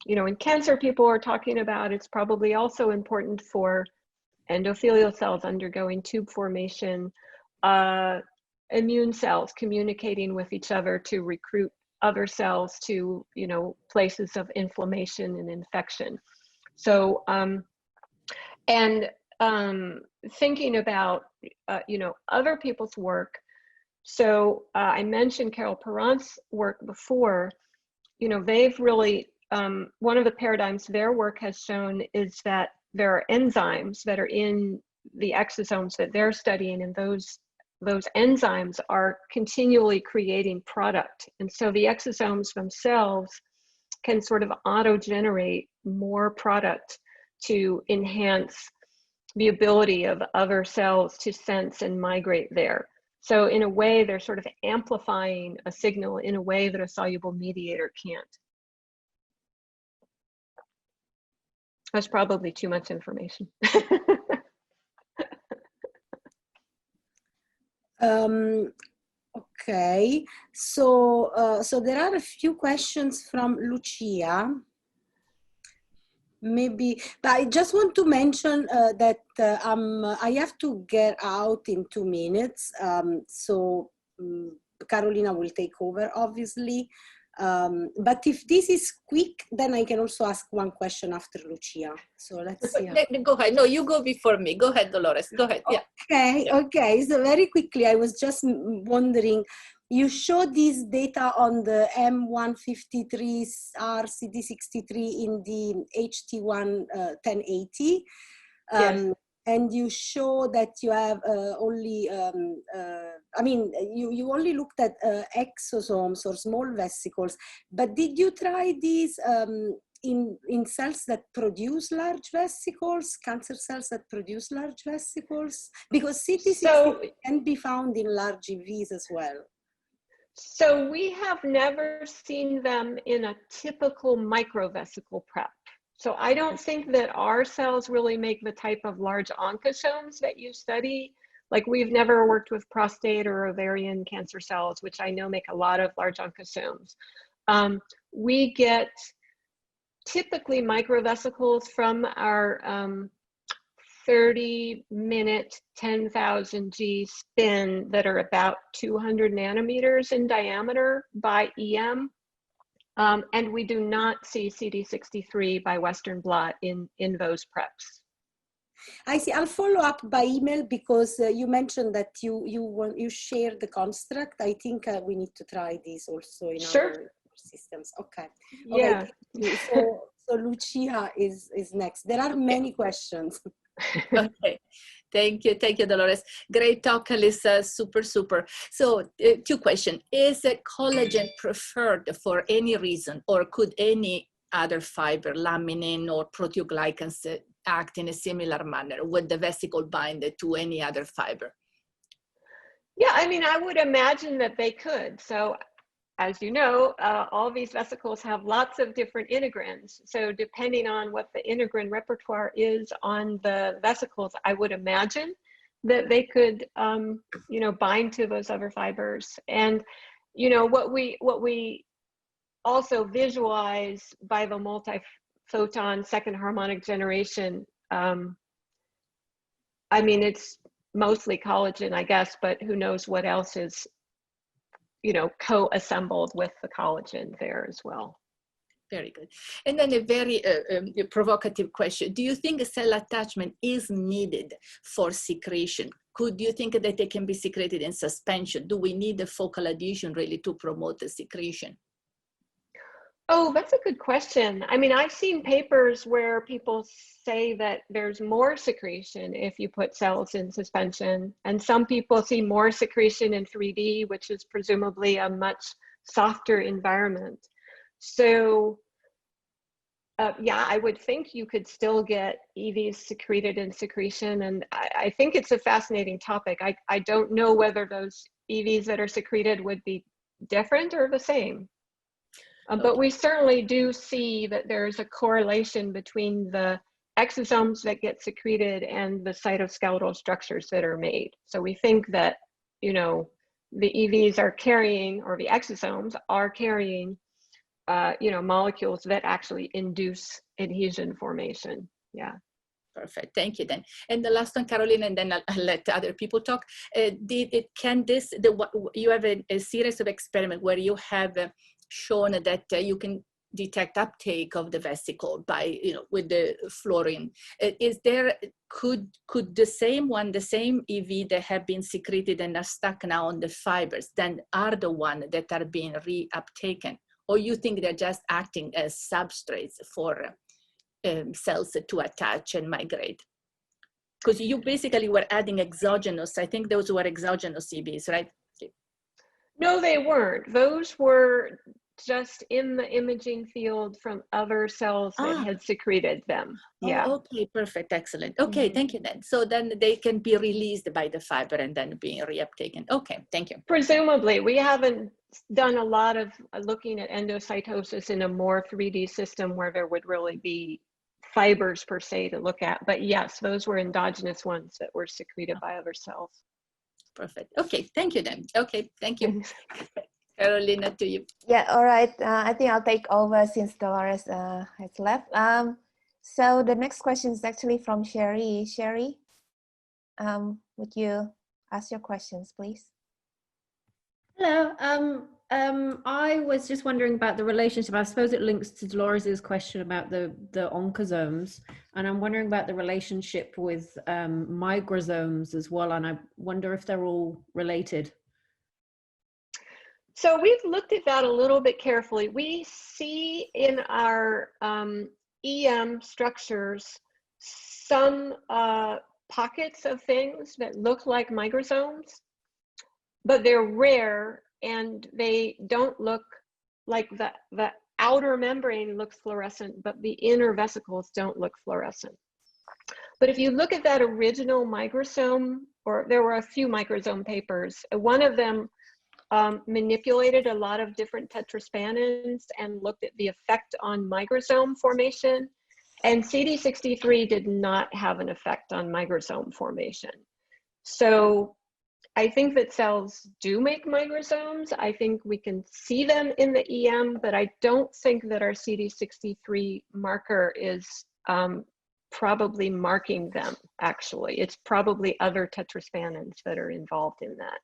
you know, in cancer people are talking about. It's probably also important for endothelial cells undergoing tube formation, immune cells communicating with each other to recruit other cells to, you know, places of inflammation and infection. So, thinking about, you know, other people's work So I mentioned Carol Perrant's work before. You know, they've really, one of the paradigms their work has shown is that there are enzymes that are in the exosomes that they're studying, and those enzymes are continually creating product. And so the exosomes themselves can sort of auto-generate more product to enhance the ability of other cells to sense and migrate there. So in a way, they're sort of amplifying a signal in a way that a soluble mediator can't. That's probably too much information. Okay, so so there are a few questions from Lucia. Maybe, but I just want to mention that I have to get out in 2 minutes. So Carolina will take over, obviously. But if this is quick, then I can also ask one question after Lucia. So let's see. Go ahead. No, you go before me. Go ahead, Dolores. Go ahead. Yeah. Okay, yeah. Okay. So very quickly, I was just wondering, you showed this data on the M153R CD63 in the HT1 1080. Yes. And you show that you have only, I mean, you only looked at exosomes or small vesicles, but did you try these in cells that produce large vesicles, cancer cells that produce large vesicles? Because CD63 can be found in large EVs as well. So we have never seen them in a typical microvesicle prep. So I don't think that our cells really make the type of large oncosomes that you study. Like we've never worked with prostate or ovarian cancer cells, which I know make a lot of large oncosomes. We get typically microvesicles from our 30-minute 10,000 G spin that are about 200 nanometers in diameter by EM. And we do not see CD63 by Western blot in those preps. I see. I'll follow up by email because you mentioned that you share the construct. I think we need to try this also in our systems. Okay. Yeah. Okay. So Lucia is next. There are many questions. Okay. Thank you, Dolores. Great talk, Alissa. Super, super. So, 2 questions. Is a collagen preferred for any reason, or could any other fiber, laminin or proteoglycans, act in a similar manner? Would the vesicle bind to any other fiber? Yeah, I mean, I would imagine that they could. So, as you know, all these vesicles have lots of different integrins. So depending on what the integrin repertoire is on the vesicles, I would imagine that they could, you know, bind to those other fibers. And, you know, what we also visualize by the multi-photon second harmonic generation, I mean, it's mostly collagen, I guess, but who knows what else is, you know, co-assembled with the collagen there as well. Very good. And then a very provocative question. Do you think a cell attachment is needed for secretion? Could you think that they can be secreted in suspension? Do we need a focal adhesion really to promote the secretion? Oh, that's a good question. I mean, I've seen papers where people say that there's more secretion if you put cells in suspension, and some people see more secretion in 3D, which is presumably a much softer environment. So yeah, I would think you could still get EVs secreted in secretion, and I think it's a fascinating topic. I don't know whether those EVs that are secreted would be different or the same. But we certainly do see that there's a correlation between the exosomes that get secreted and the cytoskeletal structures that are made. So we think that, you know, the EVs are carrying, or the exosomes are carrying, you know, molecules that actually induce adhesion formation. Yeah. Perfect. Thank you then. And the last one, Caroline, and then I'll let other people talk. You have a series of experiments where you have shown that you can detect uptake of the vesicle by, with the fluorine. Is there, could the same EV that have been secreted and are stuck now on the fibers, then are the one that are being reuptaken? Or you think they're just acting as substrates for cells to attach and migrate? Because you basically were adding exogenous, I think those were exogenous EVs, right? No, they weren't. Those were just in the imaging field from other cells that had secreted them. Yeah. Oh, okay, perfect, excellent. Okay, thank you then. So then they can be released by the fiber and then being reuptaken. Okay, thank you. Presumably, we haven't done a lot of looking at endocytosis in a more 3D system where there would really be fibers per se to look at. But yes, those were endogenous ones that were secreted by other cells. Perfect. Okay, thank you then. Okay, thank you. Carolina, to you. Yeah, all right. I think I'll take over since Dolores has left. So the next question is actually from Sherry. Sherry, would you ask your questions, please? Hello. I was just wondering about the relationship. I suppose it links to Dolores's question about the oncosomes, and I'm wondering about the relationship with migrasomes as well. And I wonder if they're all related. So we've looked at that a little bit carefully. We see in our EM structures some pockets of things that look like migrasomes, but they're rare and they don't look like the outer membrane looks fluorescent, but the inner vesicles don't look fluorescent. But if you look at that original migrosome, or there were a few migrosome papers, one of them manipulated a lot of different tetraspanins and looked at the effect on migrosome formation, and CD63 did not have an effect on migrosome formation. So I think that cells do make migrasomes. I think we can see them in the EM, but I don't think that our CD63 marker is probably marking them, actually. It's probably other tetraspanins that are involved in that.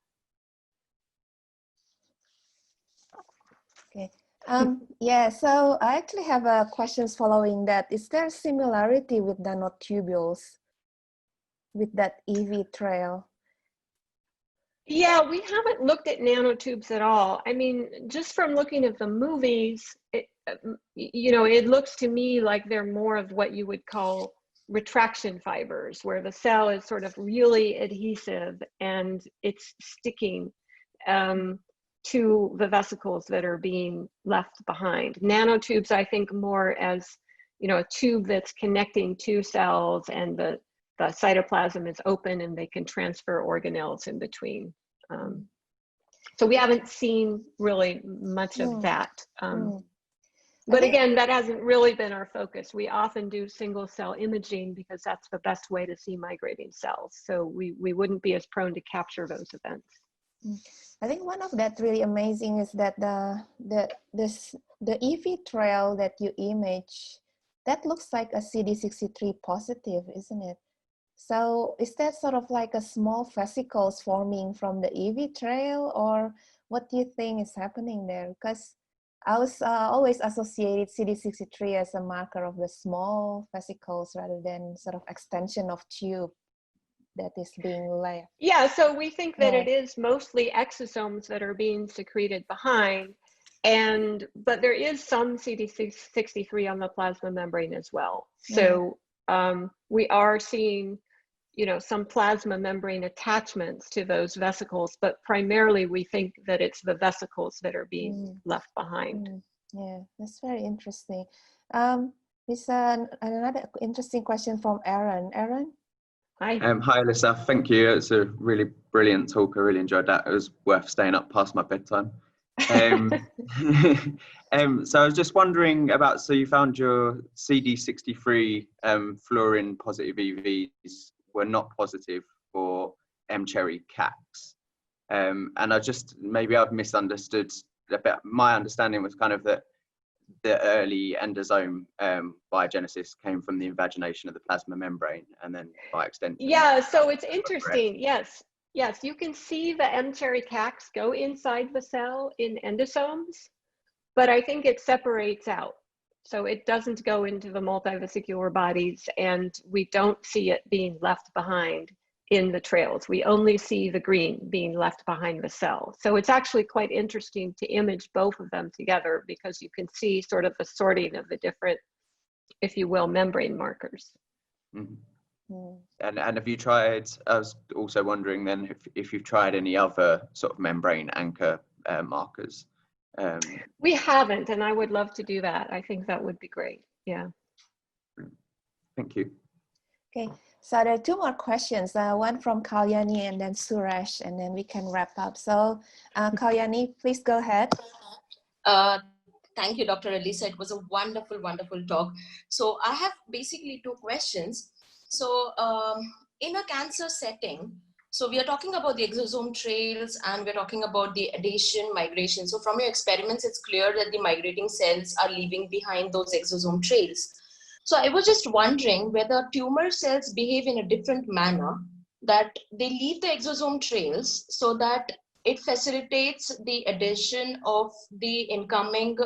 Okay. Yeah, so I actually have questions following that. Is there similarity with nanotubules with that EV trail? Yeah, we haven't looked at nanotubes at all. I mean, just from looking at the movies, it looks to me like they're more of what you would call retraction fibers, where the cell is sort of really adhesive and it's sticking to the vesicles that are being left behind. Nanotubes, I think more as, a tube that's connecting two cells and the cytoplasm is open and they can transfer organelles in between. So we haven't seen really much of that. But again, that hasn't really been our focus. We often do single cell imaging because that's the best way to see migrating cells. So we wouldn't be as prone to capture those events. I think one of that really amazing is that the EV trail that you image, that looks like a CD63 positive, isn't it? So is that sort of like a small vesicles forming from the EV trail, or what do you think is happening there? Because I was always associated CD63 as a marker of the small vesicles rather than sort of extension of tube that is being left. Yeah, so we think that it is mostly exosomes that are being secreted behind, but there is some CD63 on the plasma membrane as well. So we are seeing, some plasma membrane attachments to those vesicles, but primarily we think that it's the vesicles that are being left behind. Yeah, that's very interesting. There's another interesting question from Aaron. Aaron? Hi. Hi, Alissa. Thank you. It's a really brilliant talk. I really enjoyed that. It was worth staying up past my bedtime. So I was just wondering about, so you found your CD63 fluorin positive EVs were not positive for M-cherry CACs. And maybe I've misunderstood a bit. My understanding was kind of that the early endosome biogenesis came from the invagination of the plasma membrane, and then by extension. Yeah, so it's interesting. Yes, you can see the M-cherry CACs go inside the cell in endosomes, but I think it separates out. So it doesn't go into the multivesicular bodies, and we don't see it being left behind in the trails. We only see the green being left behind the cell. So it's actually quite interesting to image both of them together, because you can see sort of the sorting of the different, if you will, membrane markers. Mm-hmm. Mm. And have you tried, I was also wondering then if you've tried any other sort of membrane anchor markers? We haven't, and I would love to do that. I think that would be great. Yeah. Thank you. Okay, so there are two more questions, one from Kalyani and then Suresh, and then we can wrap up. So Kalyani, please go ahead. Thank you, Dr. Alissa. It was a wonderful, wonderful talk. So I have basically two questions. So in a cancer setting, so we are talking about the exosome trails and we're talking about the adhesion, migration. So from your experiments, it's clear that the migrating cells are leaving behind those exosome trails. So I was just wondering whether tumor cells behave in a different manner, that they leave the exosome trails so that it facilitates the adhesion of the incoming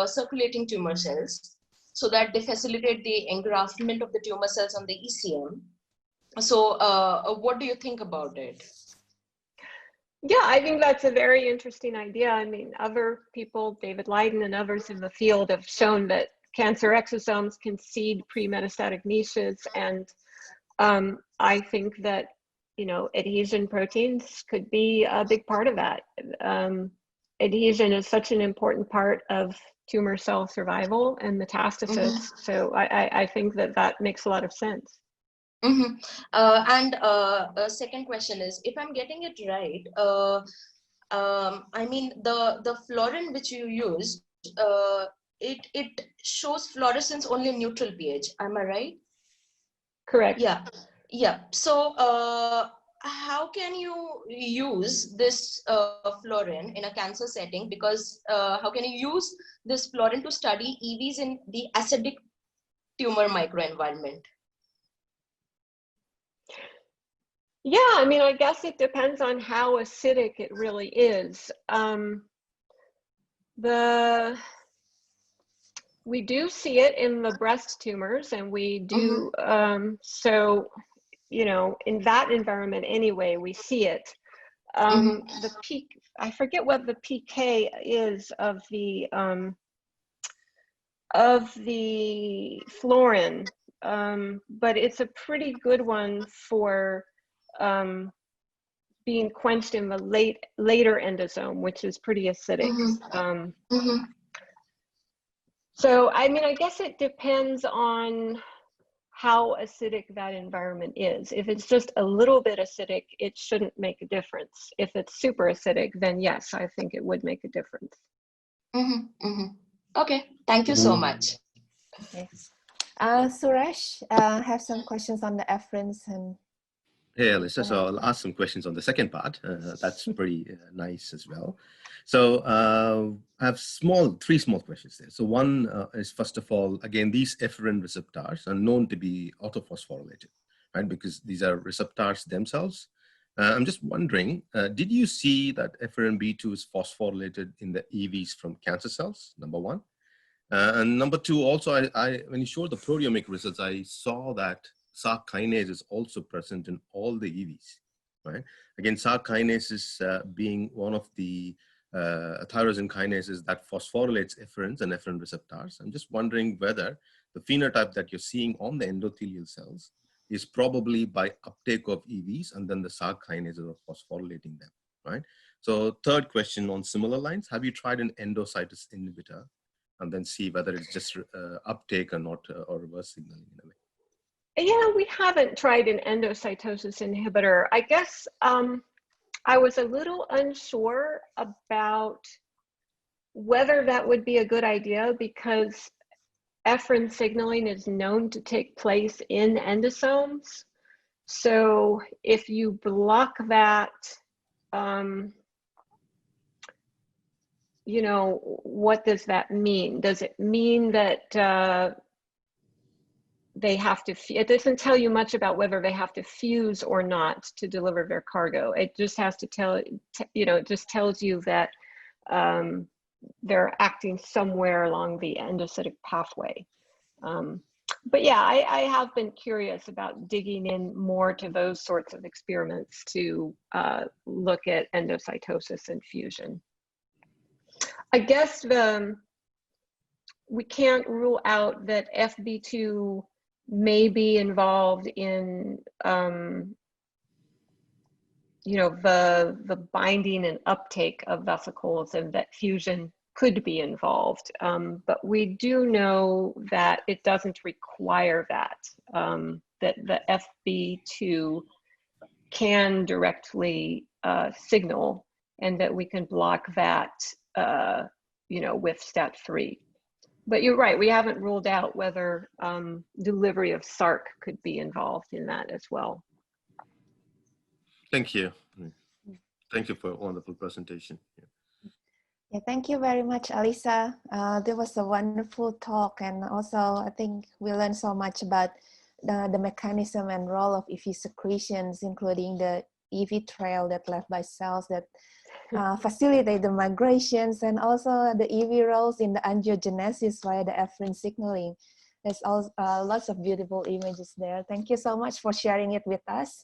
circulating tumor cells, so that they facilitate the engraftment of the tumor cells on the ECM. So what do you think about it? Yeah, I think that's a very interesting idea. I mean, other people, David Leiden and others in the field, have shown that cancer exosomes can seed pre-metastatic niches. And I think that, you know, adhesion proteins could be a big part of that. Adhesion is such an important part of tumor cell survival and metastasis. Mm-hmm. So I think that that makes a lot of sense. Mm-hmm. And a second question is, if I'm getting it right, I mean, the fluorin which you used, it shows fluorescence only in neutral pH. Am I right? Correct. Yeah. Yeah. So how can you use this fluorin in a cancer setting? Because how can you use this fluorin to study EVs in the acidic tumor microenvironment? Yeah, I mean, I guess it depends on how acidic it really is. We do see it in the breast tumors, and we do, so, you know, in that environment anyway, we see it. The peak, I forget what the PK is of the fluorin, but it's a pretty good one for being quenched in the later endosome, which is pretty acidic. So, I mean, I guess it depends on how acidic that environment is. If it's just a little bit acidic, it shouldn't make a difference. If it's super acidic, then yes, I think it would make a difference. Okay, thank you so much. Okay. Suresh, have some questions on the efferents and. Hey, Alissa, so I'll ask some questions on the second part. That's pretty nice as well. So I have three small questions there. So one is, first of all, again, these efferent receptors are known to be autophosphorylated, right? Because these are receptors themselves. I'm just wondering, did you see that efferent B2 is phosphorylated in the EVs from cancer cells, number one? And number two, also, when you showed the proteomic results, I saw that SRC kinase is also present in all the EVs, right? Again, SRC kinase is being one of the tyrosine kinases that phosphorylates efferents and efferent receptors. I'm just wondering whether the phenotype that you're seeing on the endothelial cells is probably by uptake of EVs, and then the SRC kinases are phosphorylating them, right? So third question on similar lines, have you tried an endocytosis inhibitor and then see whether it's just uptake or not, or reverse signaling in a way? Yeah, we haven't tried an endocytosis inhibitor. I guess I was a little unsure about whether that would be a good idea, because efferent signaling is known to take place in endosomes. So if you block that, you know, what does that mean? Does it mean that they have to, it doesn't tell you much about whether they have to fuse or not to deliver their cargo. It just has to tell, you know, it just tells you that they're acting somewhere along the endocytic pathway. But yeah, I have been curious about digging in more to those sorts of experiments to look at endocytosis and fusion. I guess we can't rule out that FB2 may be involved in the binding and uptake of vesicles, and that fusion could be involved. But we do know that it doesn't require that, that the FB2 can directly signal, and that we can block that with STAT3. But you're right, we haven't ruled out whether delivery of SARC could be involved in that as well. Thank you. Thank you for a wonderful presentation. Yeah, thank you very much, Alissa. There was a wonderful talk, and also I think we learned so much about the mechanism and role of EV secretions, including the EV trail that left by cells that facilitate the migrations, and also the EV roles in the angiogenesis via the afferent signaling. There's also lots of beautiful images there. Thank you so much for sharing it with us.